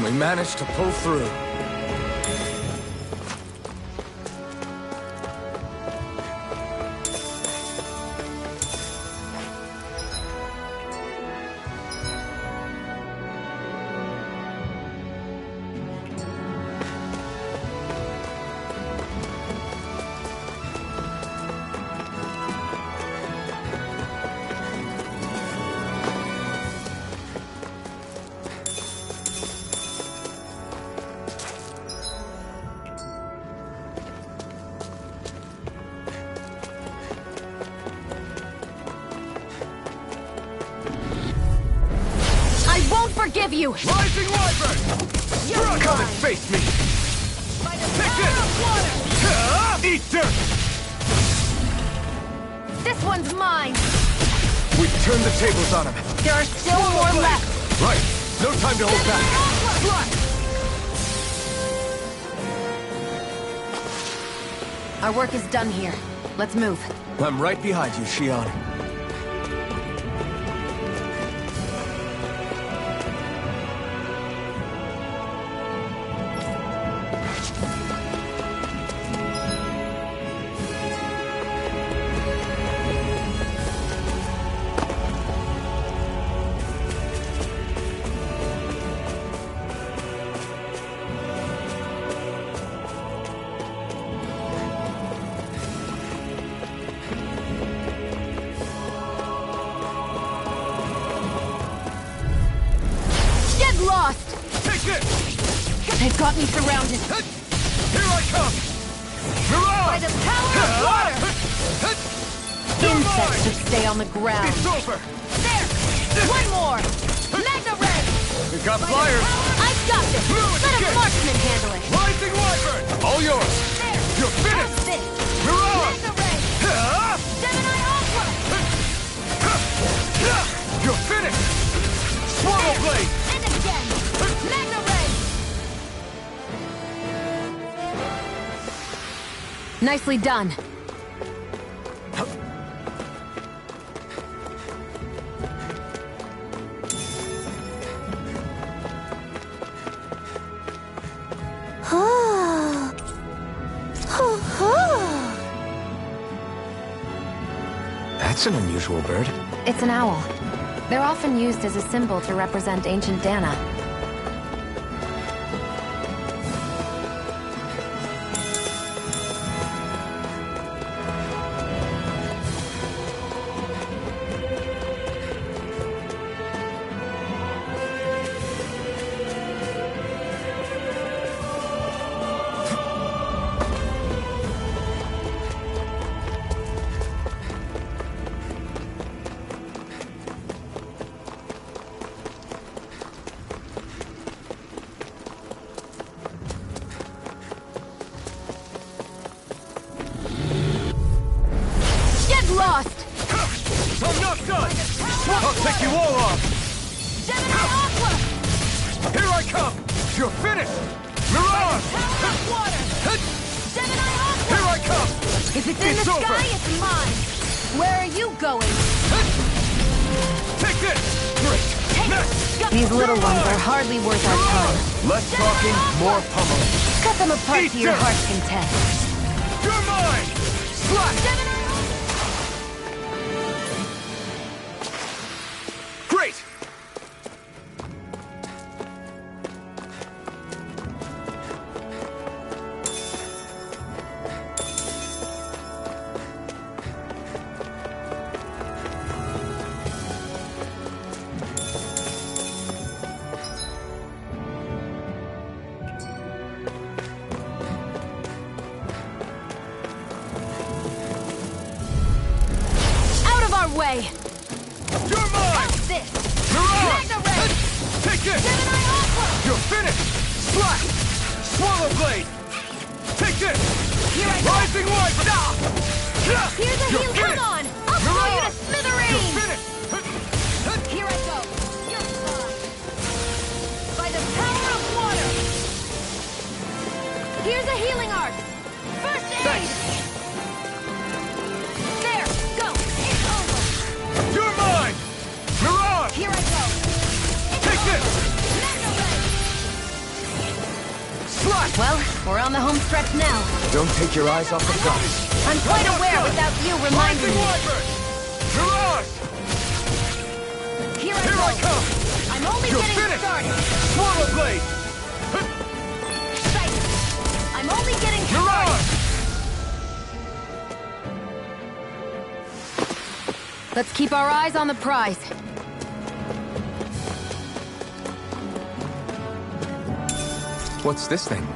We managed to pull through. Forgive you! Rising Wyvern! Come and face me! By the Take power of water! Eat dirt! This one's mine! We've turned the tables on him. There are still more left! Right. No time to hold back. Our work is done here. Let's move. I'm right behind you, Xion. They've got me surrounded. Here I come! Mirage! By the power of water! Insects should stay on the ground. It's over! There! One more! Mega Ray! We've got flyers! I've got this! Let a marksman handle it! Rising Wyvern! All yours! There! You're finished! This! Mirage! Mega Ray! Gemini Aqua! You're finished! Swallow blade! And again! Mega Ray! Nicely done. That's an unusual bird. It's an owl. They're often used as a symbol to represent ancient Dana. Lost! I'm not done! I'll take you all off! Gemini Aqua! Here I come! You're finished! Mirage! Power of water! Gemini Aqua! Here I come! If it's in the over. sky, it's mine! Where are you going? Take this! Great! These little ones are hardly worth our time. Less talking, more pummeling. Cut them apart to your heart's content. You're mine! Slash! Great! Out of our way! You're mine! This! Mirage! Magna Ray! Take this! Gemini Aqua! You're finished! Slash! Swallow Blade! Take this! Here I go! Rising Light! Here's a You're heal! finished! Come on! I'll blow you to You're smithereens! finished! Here I go! You're mine! By the power of water! Here's a healing art! First aid! Thanks. There! Go! It's over! You're mine! Mirage! Here I go! It's Take over. this! Magna Ray! Slash! Well, we're on the home stretch now. Don't take your eyes off the prize. I'm quite aware without you reminding Rising me. Wyvern! Mirage! Here Here I I go! come! I'm only You're getting finished! started! Swallow Blade! Sight! I'm only getting Mirage! Let's keep our eyes on the prize. What's this thing?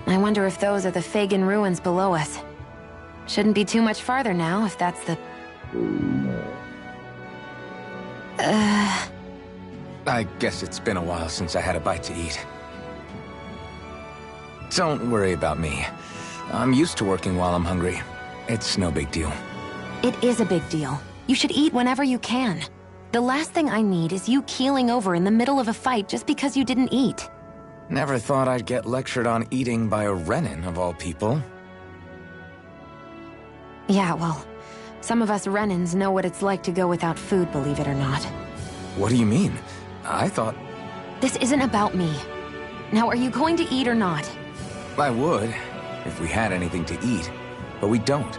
I wonder if those are the Fagin ruins below us. Shouldn't be too much farther now, if that's the... I guess it's been a while since I had a bite to eat. Don't worry about me. I'm used to working while I'm hungry. It's no big deal. It is a big deal. You should eat whenever you can. The last thing I need is you keeling over in the middle of a fight just because you didn't eat. Never thought I'd get lectured on eating by a Renan, of all people. Yeah, well, some of us Renans know what it's like to go without food, believe it or not. What do you mean? I thought... This isn't about me. Now, are you going to eat or not? I would, if we had anything to eat, but we don't.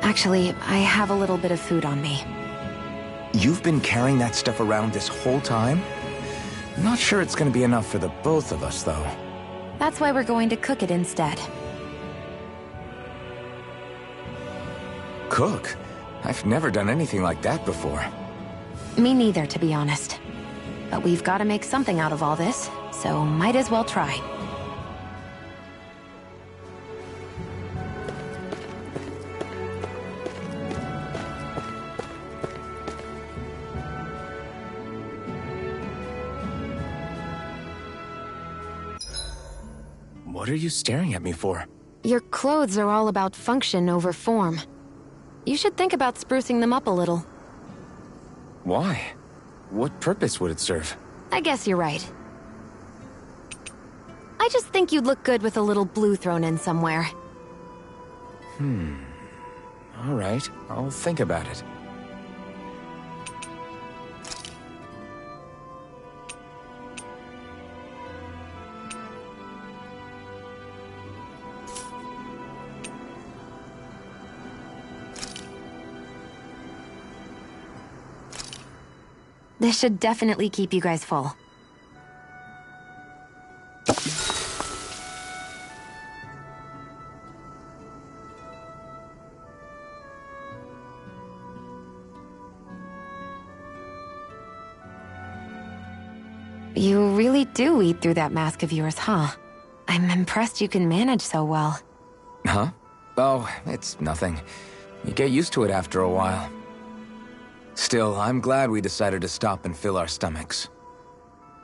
Actually, I have a little bit of food on me. You've been carrying that stuff around this whole time? Not sure it's gonna be enough for the both of us, though. That's why we're going to cook it instead. Cook? I've never done anything like that before. Me neither, to be honest. But we've got to make something out of all this, so might as well try. What are you staring at me for? Your clothes are all about function over form. You should think about sprucing them up a little. Why? What purpose would it serve? I guess you're right. I just think you'd look good with a little blue thrown in somewhere. All right, I'll think about it. This should definitely keep you guys full. You really do eat through that mask of yours, huh? I'm impressed you can manage so well. Huh? Oh, it's nothing. You get used to it after a while. Still, I'm glad we decided to stop and fill our stomachs.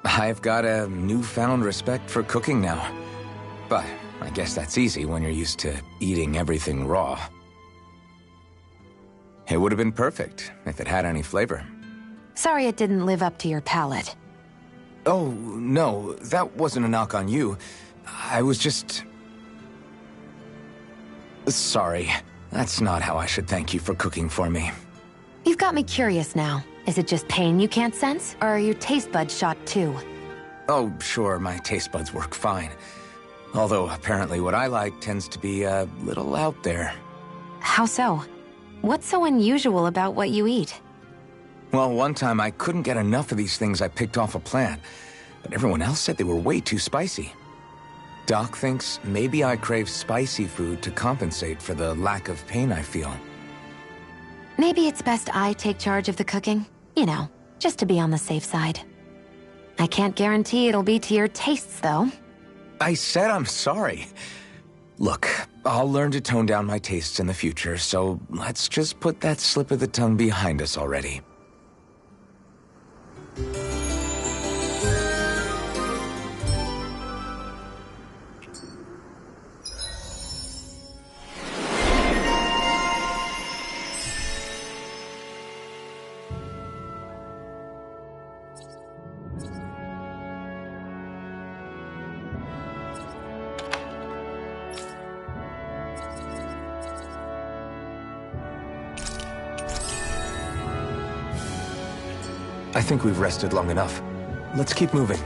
I've got a newfound respect for cooking now. But I guess that's easy when you're used to eating everything raw. It would have been perfect if it had any flavor. Sorry it didn't live up to your palate. Oh, no, that wasn't a knock on you. I was just... Sorry. That's not how I should thank you for cooking for me. You've got me curious now. Is it just pain you can't sense, or are your taste buds shot too? Oh, sure, my taste buds work fine. Although, apparently what I like tends to be a little out there. How so? What's so unusual about what you eat? Well, one time I couldn't get enough of these things I picked off a plant, but everyone else said they were way too spicy. Doc thinks maybe I crave spicy food to compensate for the lack of pain I feel. Maybe it's best I take charge of the cooking. You know, just to be on the safe side. I can't guarantee it'll be to your tastes, though. I said I'm sorry. Look, I'll learn to tone down my tastes in the future, so let's just put that slip of the tongue behind us already. I think we've rested long enough. Let's keep moving.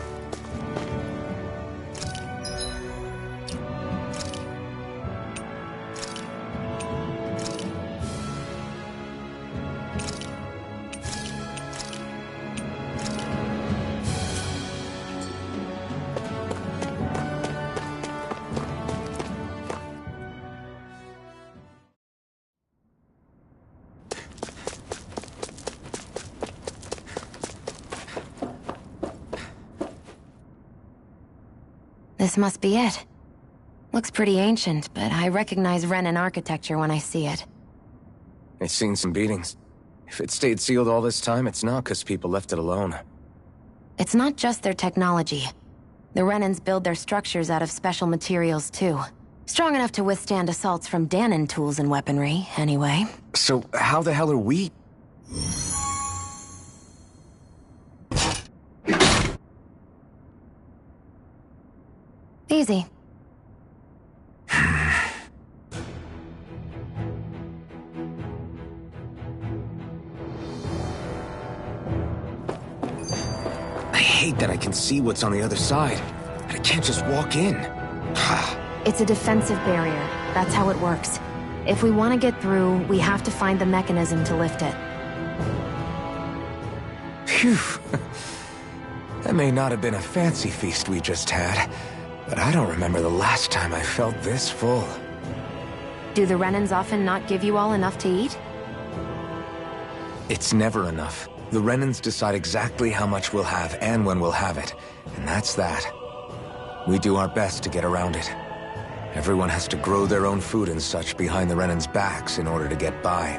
This must be it. Looks pretty ancient, but I recognize Renan architecture when I see it. It's seen some beatings. If it stayed sealed all this time, it's not because people left it alone. It's not just their technology. The Renans build their structures out of special materials, too. Strong enough to withstand assaults from Dahnan tools and weaponry, anyway. So how the hell are we... Easy. I hate that I can see what's on the other side. I can't just walk in. It's a defensive barrier. That's how it works. If we want to get through, we have to find the mechanism to lift it. Phew. That may not have been a fancy feast we just had, but I don't remember the last time I felt this full. Do the Renans often not give you all enough to eat? It's never enough. The Renans decide exactly how much we'll have and when we'll have it. And that's that. We do our best to get around it. Everyone has to grow their own food and such behind the Renans' backs in order to get by.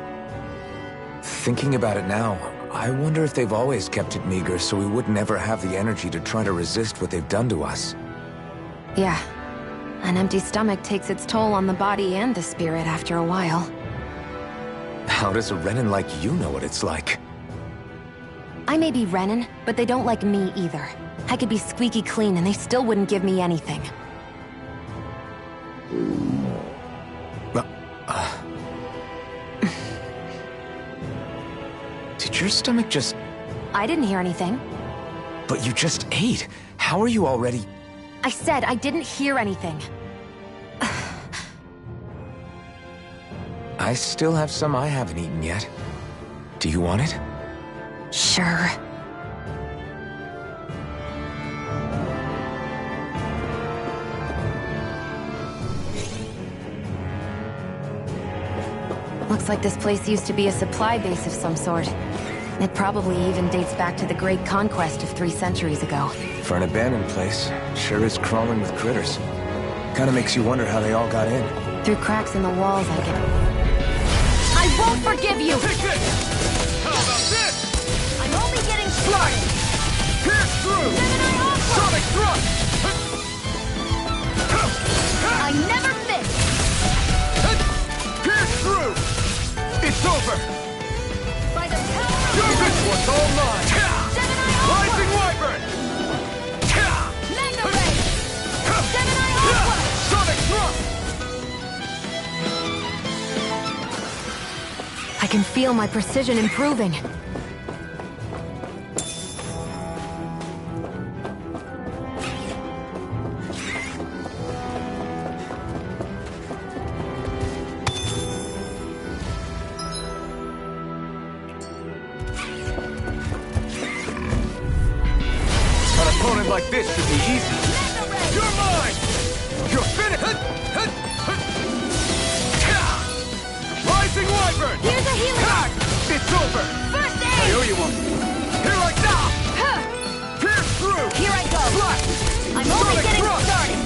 Thinking about it now, I wonder if they've always kept it meager so we would never have the energy to try to resist what they've done to us. Yeah. An empty stomach takes its toll on the body and the spirit after a while. How does a Renan like you know what it's like? I may be Renan, but they don't like me either. I could be squeaky clean and they still wouldn't give me anything. Did your stomach just... I didn't hear anything. But you just ate. How are you already... I said I didn't hear anything. I still have some I haven't eaten yet. Do you want it? Sure. Looks like this place used to be a supply base of some sort. It probably even dates back to the Great Conquest of 3 centuries ago. For an abandoned place, sure is crawling with critters. Kinda makes you wonder how they all got in. Through cracks in the walls, I can... I won't forgive you! Take this! How about this? I'm only getting started! Pierce through! Sonic thrust! I never miss! Pierce through! It's over! By the power of This one's all mine! Rising Wyvern! Magna Ray! Gemini Aqua! Sonic thrust! I can feel my precision improving. An opponent like this should be easy. You're mine! You're finished! Rising Wyvern! Here's a healing! Attack! It's over! First I aid! owe you one. Here I go! Pierce through! Here I go! Slash! I'm only Sonic getting thrust! started!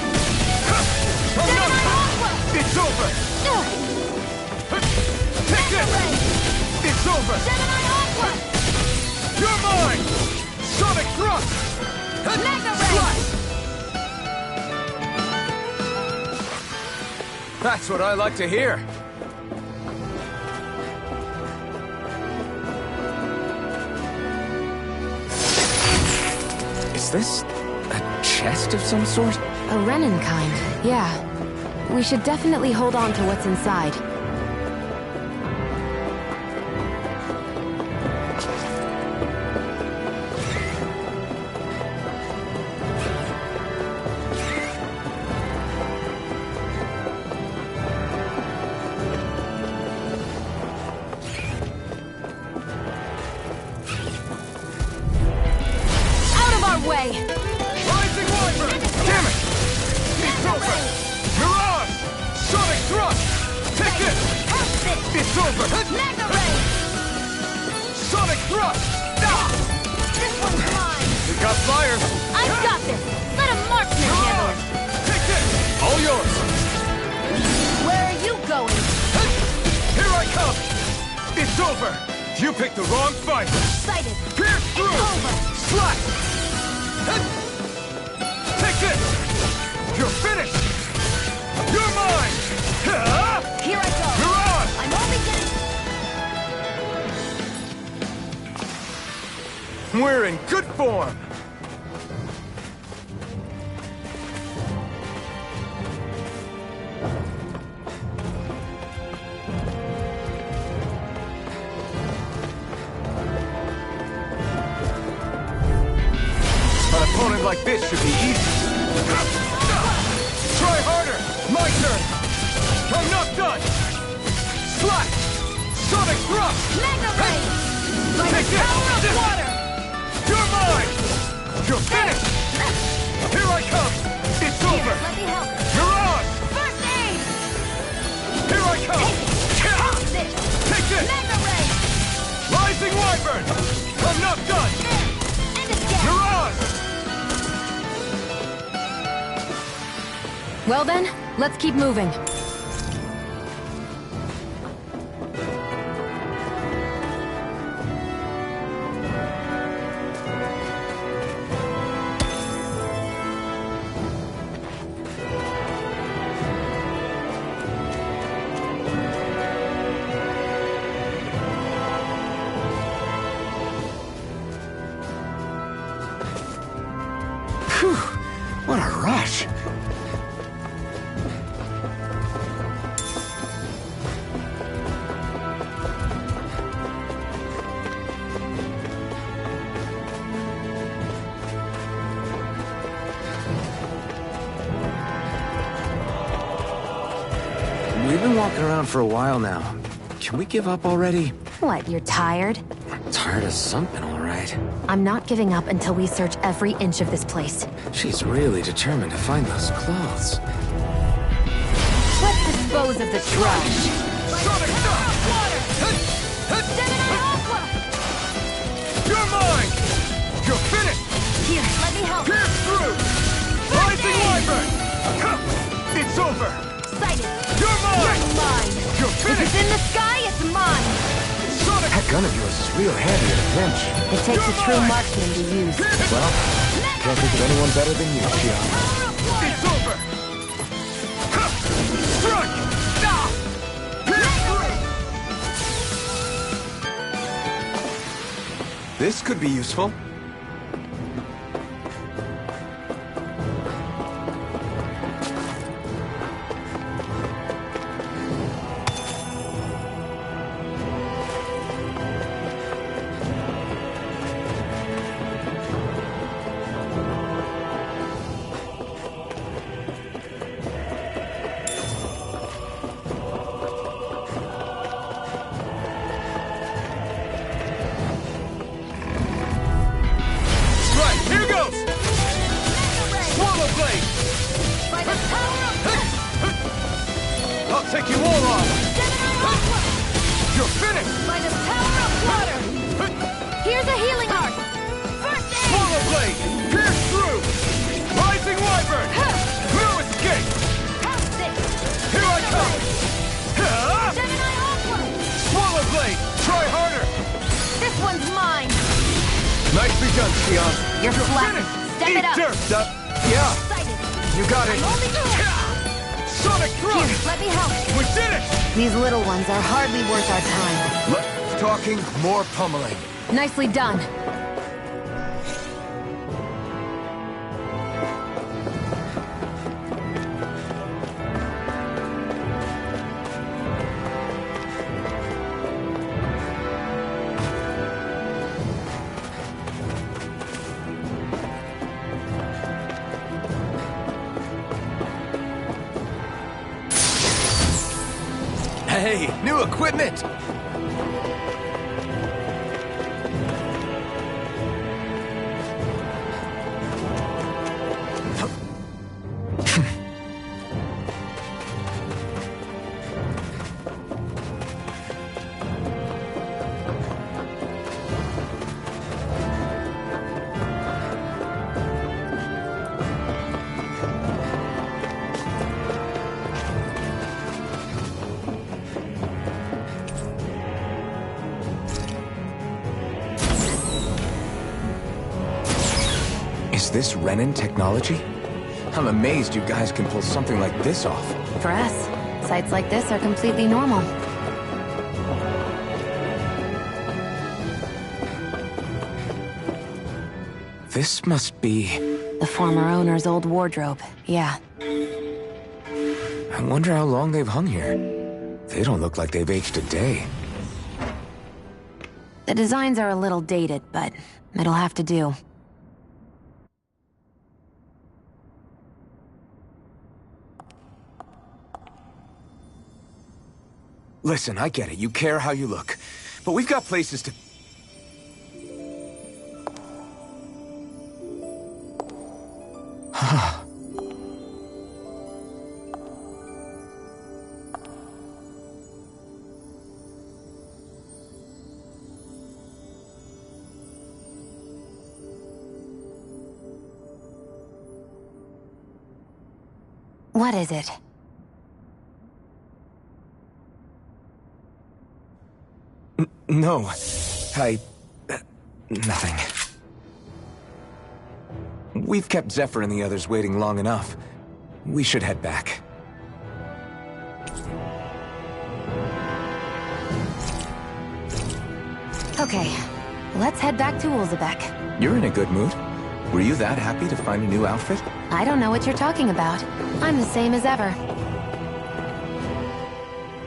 I'm not Gemini Aqua! It's over! Take Magna this! Ray! It's over! Gemini Aqua! You're mine! Sonic thrust! Magna Ray! That's what I like to hear. Is this a chest of some sort? A Renan kind, yeah. We should definitely hold on to what's inside. Way. Rising Wyvern! Damn it! It's over! Mirage! Sonic thrust! Take it! It's over! Magna Ray! Sonic thrust! This one's mine! We got flyers! I've got this! Let a marksman handle it! Take this! All yours! Where are you going? Here I come! It's over! You picked the wrong fight! Sighted! Pierce through! It's over! Slash! Take this! You're finished! You're mine! Here I go! Mirage! I'm only getting... We're in good form! An opponent like this should be easy. Try harder! My turn! I'm not done! Slash! Sonic thrust! Magna Ray! By the Take this! power of water! You're mine! You're finished! Here I come! It's over! Let me help! Mirage! First aid! Here I come! Take this! Take this! Magna Ray! Rising Wyvern! I'm not Well then, let's keep moving. Phew, what a rush. We've been walking around for a while now. Can we give up already? What, you're tired? Tired of something, all right. I'm not giving up until we search every inch of this place. She's really determined to find those clothes. Let's dispose of the trash. Sonic Water! You're mine! You're finished! Here, let me help. Pierce through! Rising Wyvern! It's over! Sighted. You're mine! You're mine. You're If finished! it's in the sky, it's mine. Sonic! That gun of yours is real handy at a pinch. It takes a true marksman to use. Well, can't think of anyone better than you, Shion. It's over! Strike! Pierce through! This could be useful. Right, here goes! Swallow Blade! By the power of I'll take you all on! You're finished! By the power of water! Here's a healing art! First aid! Swallow Blade! Pierce through! Rising Wyvern! No escape! How's this? Here I come! Gemini Aqua! Swallow Blade! Try harder! This one's mine! Nicely done, Shion! You're flat. finished! Step Eat it up. dirt! Yeah! Sighted. You got it! I'm only Sonic Here, Thrust! let me help. We did it! These little ones are hardly worth our time. Less talking, more pummeling. Nicely done. Hey, new equipment! Is this Renin technology? I'm amazed you guys can pull something like this off. For us, sites like this are completely normal. This must be... The former owner's old wardrobe, yeah. I wonder how long they've hung here. They don't look like they've aged a day. The designs are a little dated, but it'll have to do. Listen, I get it. You care how you look. But we've got places to... What is it? No. Nothing. We've kept Zephyr and the others waiting long enough. We should head back. Okay, let's head back to Ulzebek. You're in a good mood. Were you that happy to find a new outfit? I don't know what you're talking about. I'm the same as ever.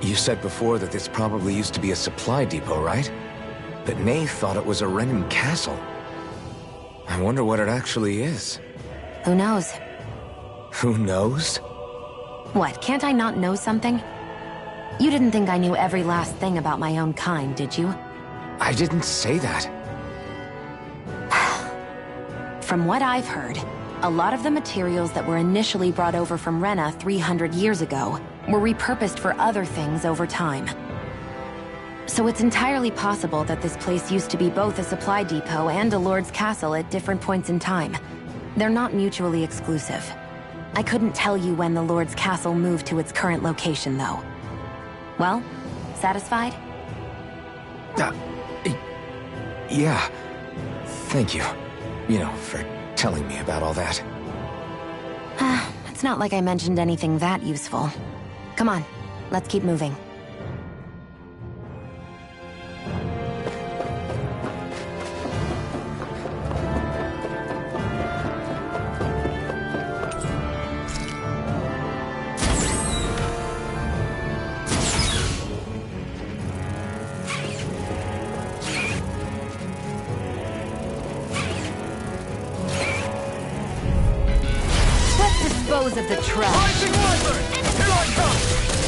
You said before that this probably used to be a supply depot, right? But Nave thought it was a Renan castle. I wonder what it actually is. Who knows? Who knows? What, can't I not know something? You didn't think I knew every last thing about my own kind, did you? I didn't say that. From what I've heard, a lot of the materials that were initially brought over from Rena 300 years ago were repurposed for other things over time. So it's entirely possible that this place used to be both a supply depot and a lord's castle at different points in time. They're not mutually exclusive. I couldn't tell you when the lord's castle moved to its current location, though. Well, satisfied? Yeah. Thank you. You know, for telling me about all that. It's not like I mentioned anything that useful. Come on, let's keep moving. Of the trash. Rising Wyvern! Here I come!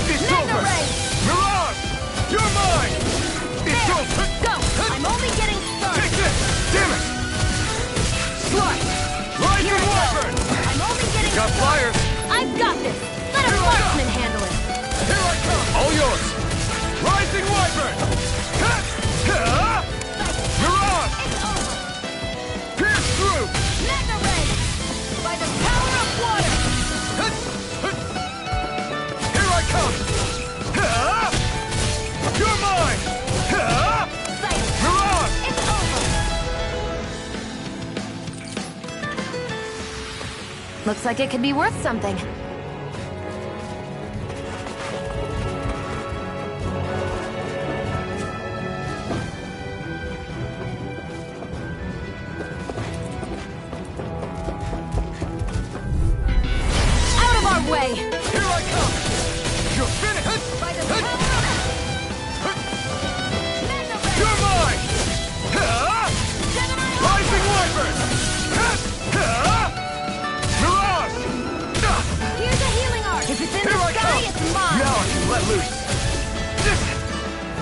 It's over! Mirage! You're mine! It's over! Go! I'm only getting started! Take this! Damn it! Slice! Rising Wyvern! I'm only getting Got flyers! I've got this! Let a marksman handle it! Here I come! All yours! Rising Wyvern! Mirage! It's over! Pierce through! Mega Ray! By the power of water! Here I come! You're mine! Mirage! It's over! Looks like it could be worth something. Way. Here I come! You're finished! By the power of... You're mine! Rising Wyvern! Mirage! Here's a healing arc! If it's in the sky, it's mine! Now I can let loose!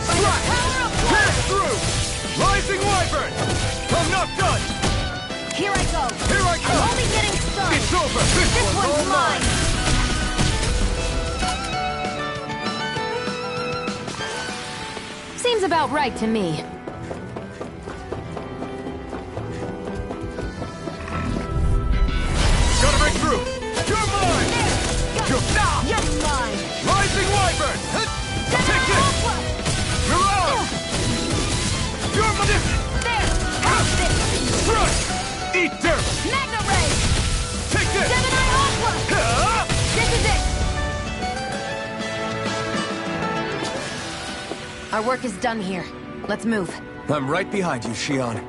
Slash! Pierce through! Rising Wyvern! I'm not done! Here I go! Here I come! I'm only getting started! It's over! This one's mine! Seems about right to me. Gotta break through! You're mine! You're mine! Rising Wyvern! Take this! Mirage! You're my... There! Have this! Crush! Eat dirt! Magna Ray! Take this! Gemini Aqua! This is it! Our work is done here. Let's move. I'm right behind you, Xion.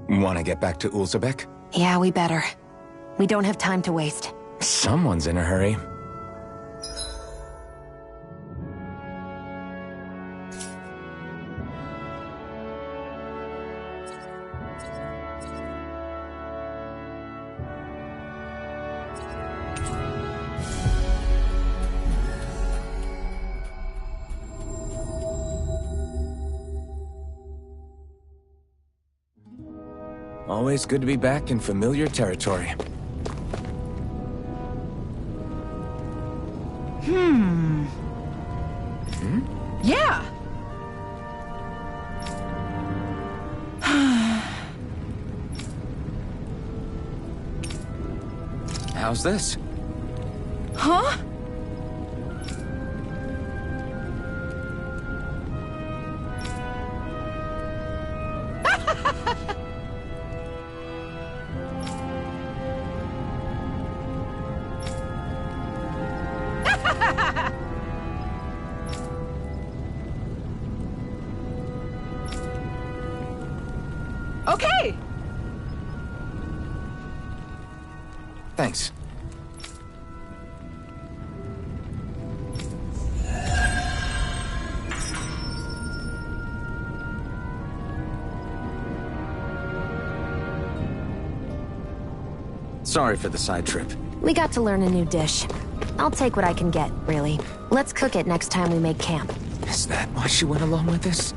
Want to get back to Ulzebek? Yeah, we better. We don't have time to waste. Someone's in a hurry. Always good to be back in familiar territory. Yeah! How's this? Huh? Okay! Thanks. Sorry for the side trip. We got to learn a new dish. I'll take what I can get, really. Let's cook it next time we make camp. Is that why she went along with this?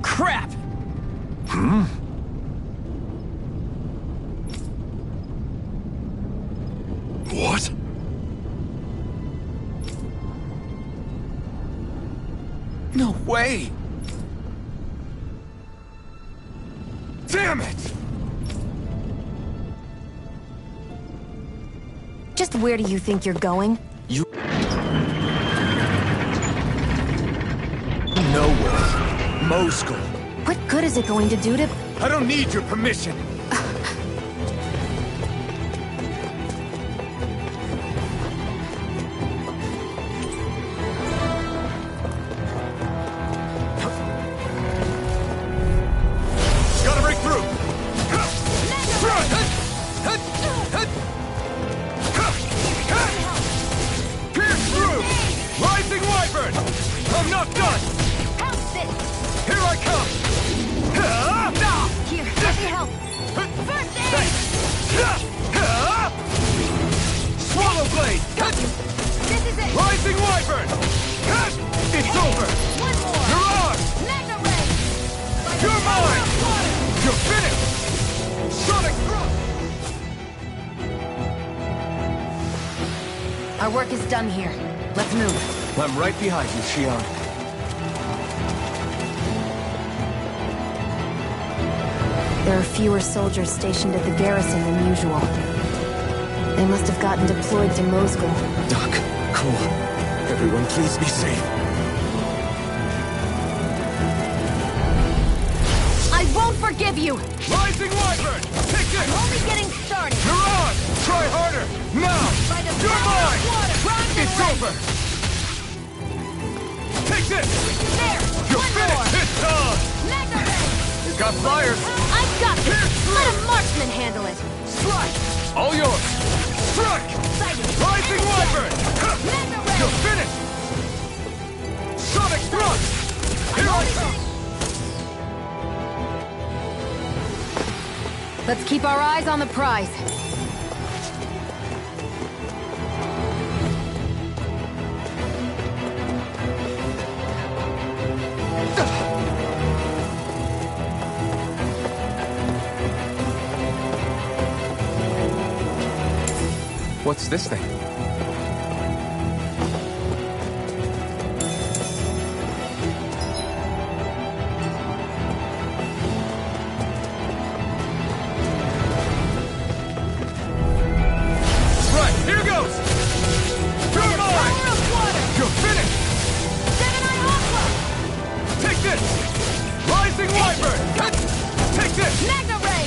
Crap! What? No way! Damn it! Just where do you think you're going? You... Nowhere. Moscow. What good is it going to do to... I don't need your permission. Gotta break through! Pierce through! Rising Wyvern! I'm not done! Here I come! Here, let me help! First aid! Swallow Blade! This is it! Rising Wyvern! It's over! One more! Mirage! Magna Ray! You're mine! You're finished! Sonic Thrust! Our work is done here. Let's move. I'm right behind you, Shion. There are fewer soldiers stationed at the garrison than usual. They must have gotten deployed to Moscow. Doc, Cole, everyone please be safe. I won't forgive you! Rising Wyvern! Take this! I'm only getting started! Mirage! Try harder! Now! By the You're power mine! of water! It's over! Take this! There! You're One finished! more! It's on! Magna Ray! You got flyers! I've got this! Let a marksman handle it! Strike! All yours! Strike! Rising Wyvern! Magna Ray! You're finished! Sonic Thrust! Here I come! Let's keep our eyes on the prize. What's this thing? Right, here goes! You're mine! You're finished! Seven-Eye Aqua! Take this! Rising Wyvern! Take this! Magna Ray!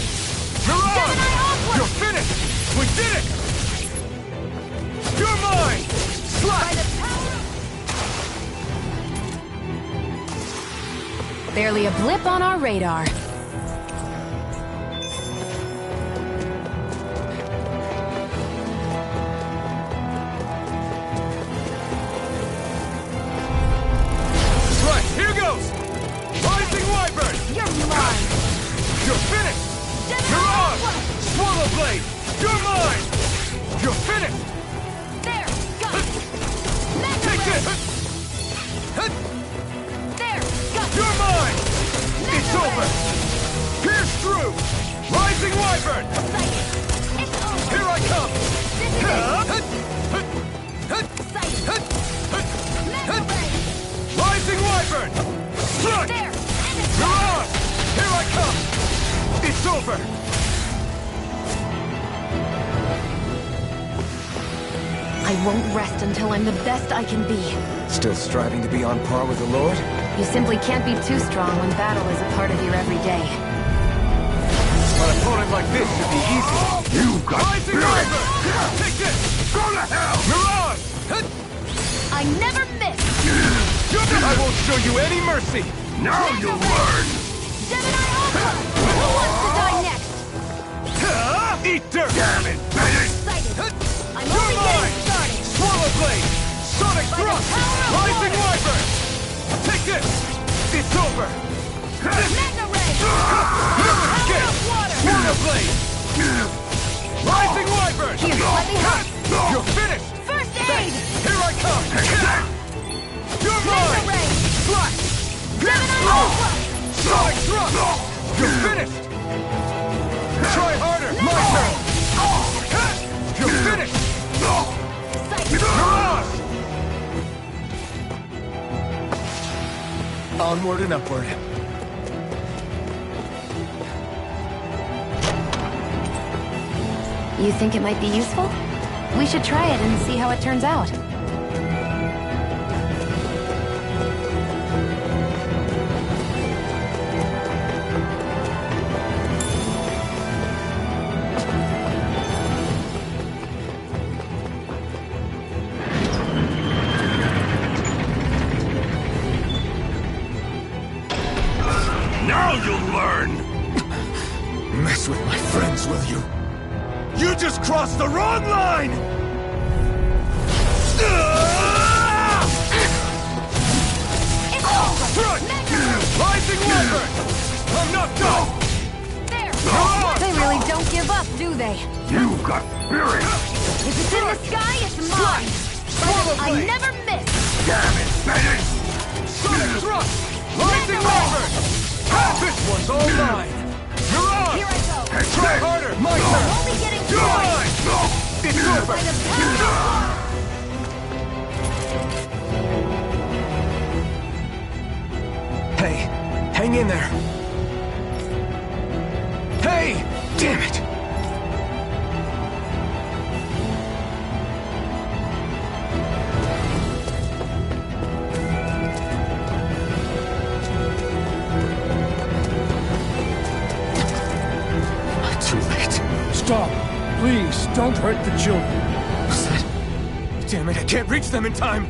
Mirage! Seven-Eye Aqua! You're finished! We did it! You're mine! By the power of... Barely a blip on our radar. Right, here goes! Rising Wyvern! You're mine! You're I won't rest until I'm the best I can be. Still striving to be on par with the Lord? You simply can't be too strong when battle is a part of your everyday. An opponent like this should be easy. You got spirit! Take this! Go to hell! Mirage! I never miss! I won't show you any mercy! Now you'll learn! Gemini Alpha! Who wants to die next? Eat dirt! Damn it, Excited! I'm only getting started! Swallow Blade! Sonic Thrust! Rising Wyvern! Take this! It's over! Mega Ray! Escape! Swallow Blade! Rising Wyvern! Here, let me help! You're finished! First aid! Here I come! You're Mega mine! Ray! Flash! Gemini Alpha! Sonic Thrust! You're finished! Try harder! My turn! You're finished! Mirage! Onward and upward. You think it might be useful? We should try it and see how it turns out. Now you'll learn! Mess with my friends, will you? You just crossed the wrong line! It's over! Front! Rising Wyvern! I'm not done! There! They really don't give up, do they? You got spirit! If it's in the sky, it's mine! Swallow I Blade! never miss! Damn it, Bennett! Sonic Thrust! Rising Wyvern! This one's all mine! Mirage! Here I go! Try harder! My turn! Only getting You're started! mine! It's over! By the power Hey, hang in there. Hey! Damn it! Too late. Stop! Please, don't hurt the children. What's that? Damn it, I can't reach them in time!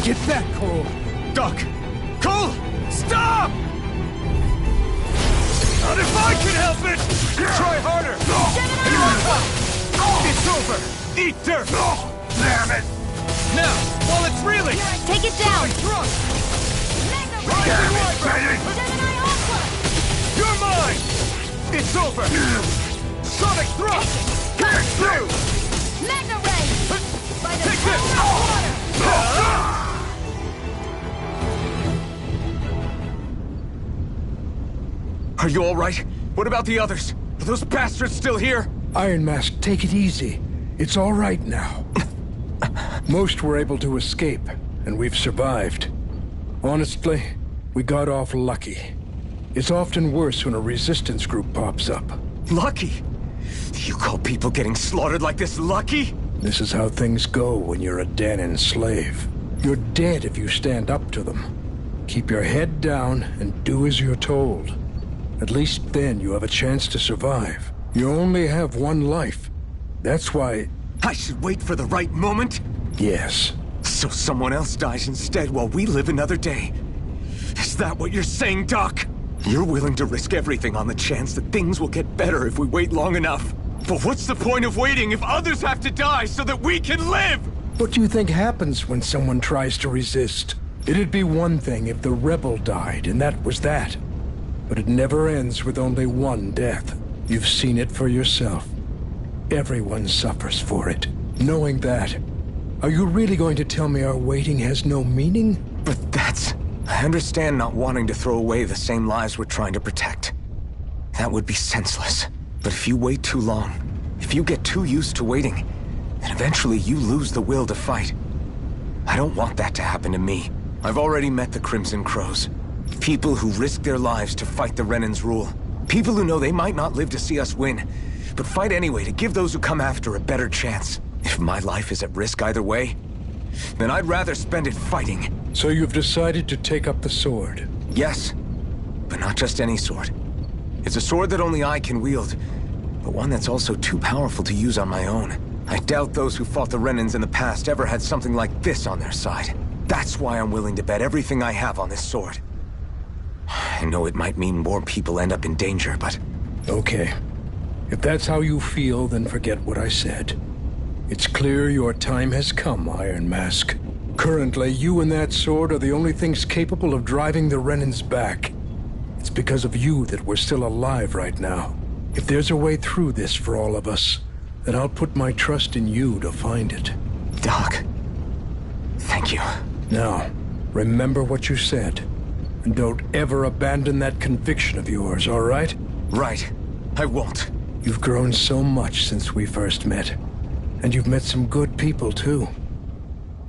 Get back, Cole! Doc! Cole! Stop! Not if I can help it! Try harder! Here I come! It's over! Eat dirt! Damn it! Now, while it's reeling! Take it down! Thrust! Mega Damn Ray! it, Bennett! Gemini Alpha! You're mine! It's over! Sonic Thrust! Cut through! Mega Ray! By the Take power this! of water! Are you all right? What about the others? Are those bastards still here? Iron Mask, take it easy. It's all right now. Most were able to escape, and we've survived. Honestly, we got off lucky. It's often worse when a resistance group pops up. Lucky? You call people getting slaughtered like this lucky? This is how things go when you're a Danan slave. You're dead if you stand up to them. Keep your head down and do as you're told. At least then you have a chance to survive. You only have one life. That's why... I should wait for the right moment? Yes. So someone else dies instead while we live another day. Is that what you're saying, Doc? You're willing to risk everything on the chance that things will get better if we wait long enough. But what's the point of waiting if others have to die so that we can live? What do you think happens when someone tries to resist? It'd be one thing if the rebel died, and that was that. But it never ends with only one death. You've seen it for yourself. Everyone suffers for it. Knowing that, are you really going to tell me our waiting has no meaning? But that's... I understand not wanting to throw away the same lives we're trying to protect. That would be senseless. But if you wait too long, if you get too used to waiting, then eventually you lose the will to fight. I don't want that to happen to me. I've already met the Crimson Crows. People who risk their lives to fight the Renan's rule. People who know they might not live to see us win, but fight anyway to give those who come after a better chance. If my life is at risk either way, then I'd rather spend it fighting. So you've decided to take up the sword? Yes, but not just any sword. It's a sword that only I can wield, but one that's also too powerful to use on my own. I doubt those who fought the Renans in the past ever had something like this on their side. That's why I'm willing to bet everything I have on this sword. I know it might mean more people end up in danger, but... Okay. If that's how you feel, then forget what I said. It's clear your time has come, Iron Mask. Currently, you and that sword are the only things capable of driving the Renans back. It's because of you that we're still alive right now. If there's a way through this for all of us, then I'll put my trust in you to find it. Doc, thank you. Now, remember what you said. And don't ever abandon that conviction of yours, all right? Right. I won't. You've grown so much since we first met. And you've met some good people, too.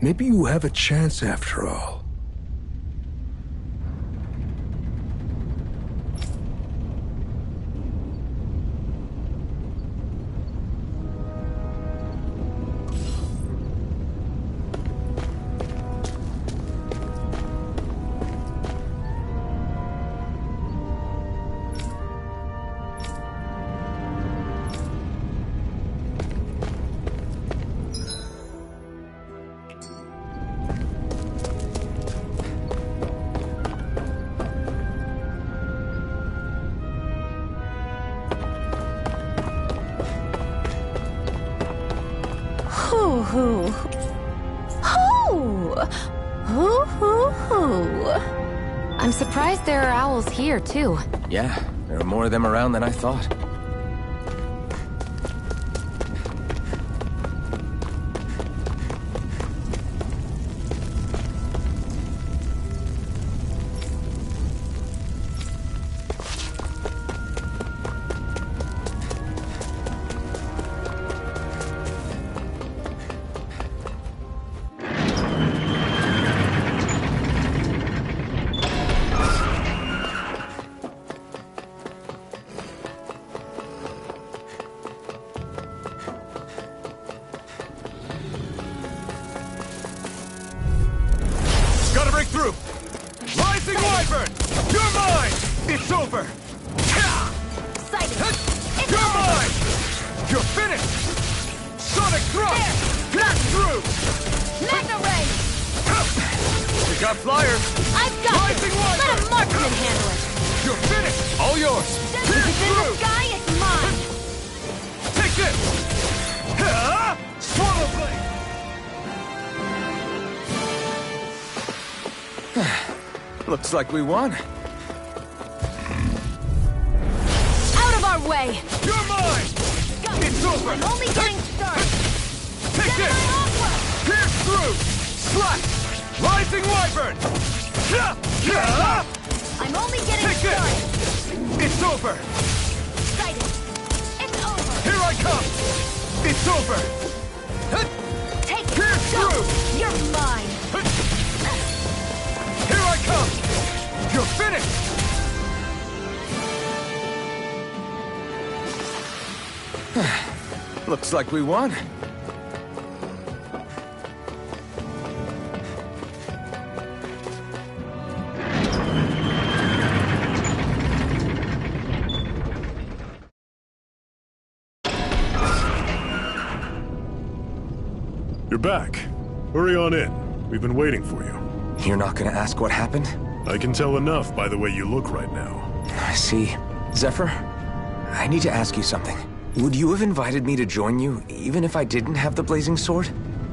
Maybe you have a chance after all. I'm surprised there are owls here, too. Yeah, there are more of them around than I thought. Looks like we won. Out of our way! You're mine! Go. It's over! I'm only getting started! Take this! Pierce through! Slash! Rising Wyvern! I'm only getting Take started! This. It's over! Excited! It's over! Here I come! It's over! Take it! Pierce Go. through! You're mine! Here I come! You're finished! Looks like we won. You're back. Hurry on in. We've been waiting for you. You're not gonna ask what happened? I can tell enough by the way you look right now. I see. Zephyr, I need to ask you something. Would you have invited me to join you, even if I didn't have the blazing sword?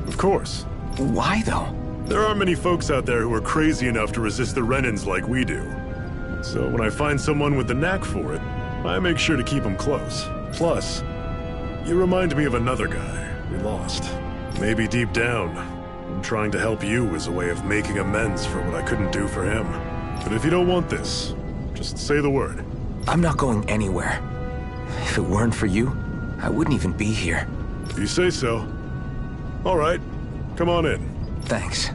Of course. Why, though? There aren't many folks out there who are crazy enough to resist the Renans like we do. So when I find someone with the knack for it, I make sure to keep them close. Plus, you remind me of another guy we lost. Maybe deep down, I'm trying to help you as a way of making amends for what I couldn't do for him. But if you don't want this, just say the word. I'm not going anywhere. If it weren't for you, I wouldn't even be here. If you say so. All right, come on in. Thanks.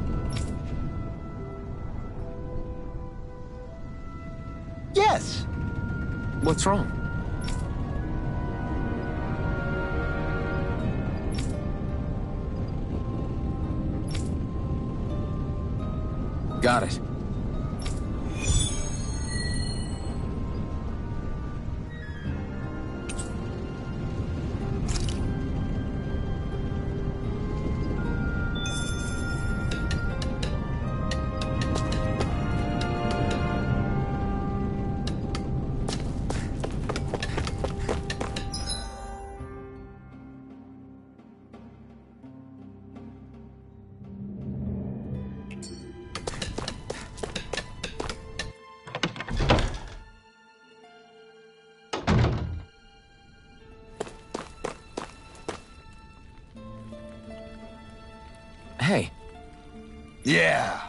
Yes. What's wrong? Got it. Hey. Yeah.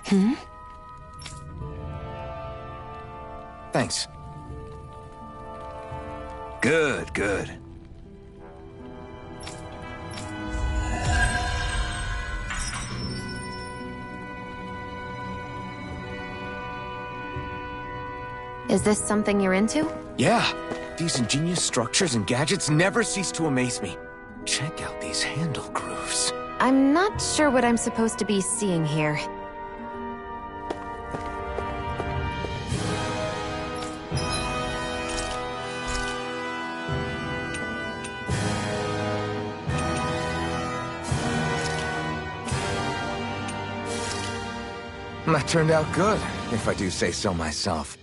Hmm? Thanks. Good, good. Is this something you're into? Yeah. These ingenious structures and gadgets never cease to amaze me. Check out these handle grooves. I'm not sure what I'm supposed to be seeing here. That turned out good, if I do say so myself.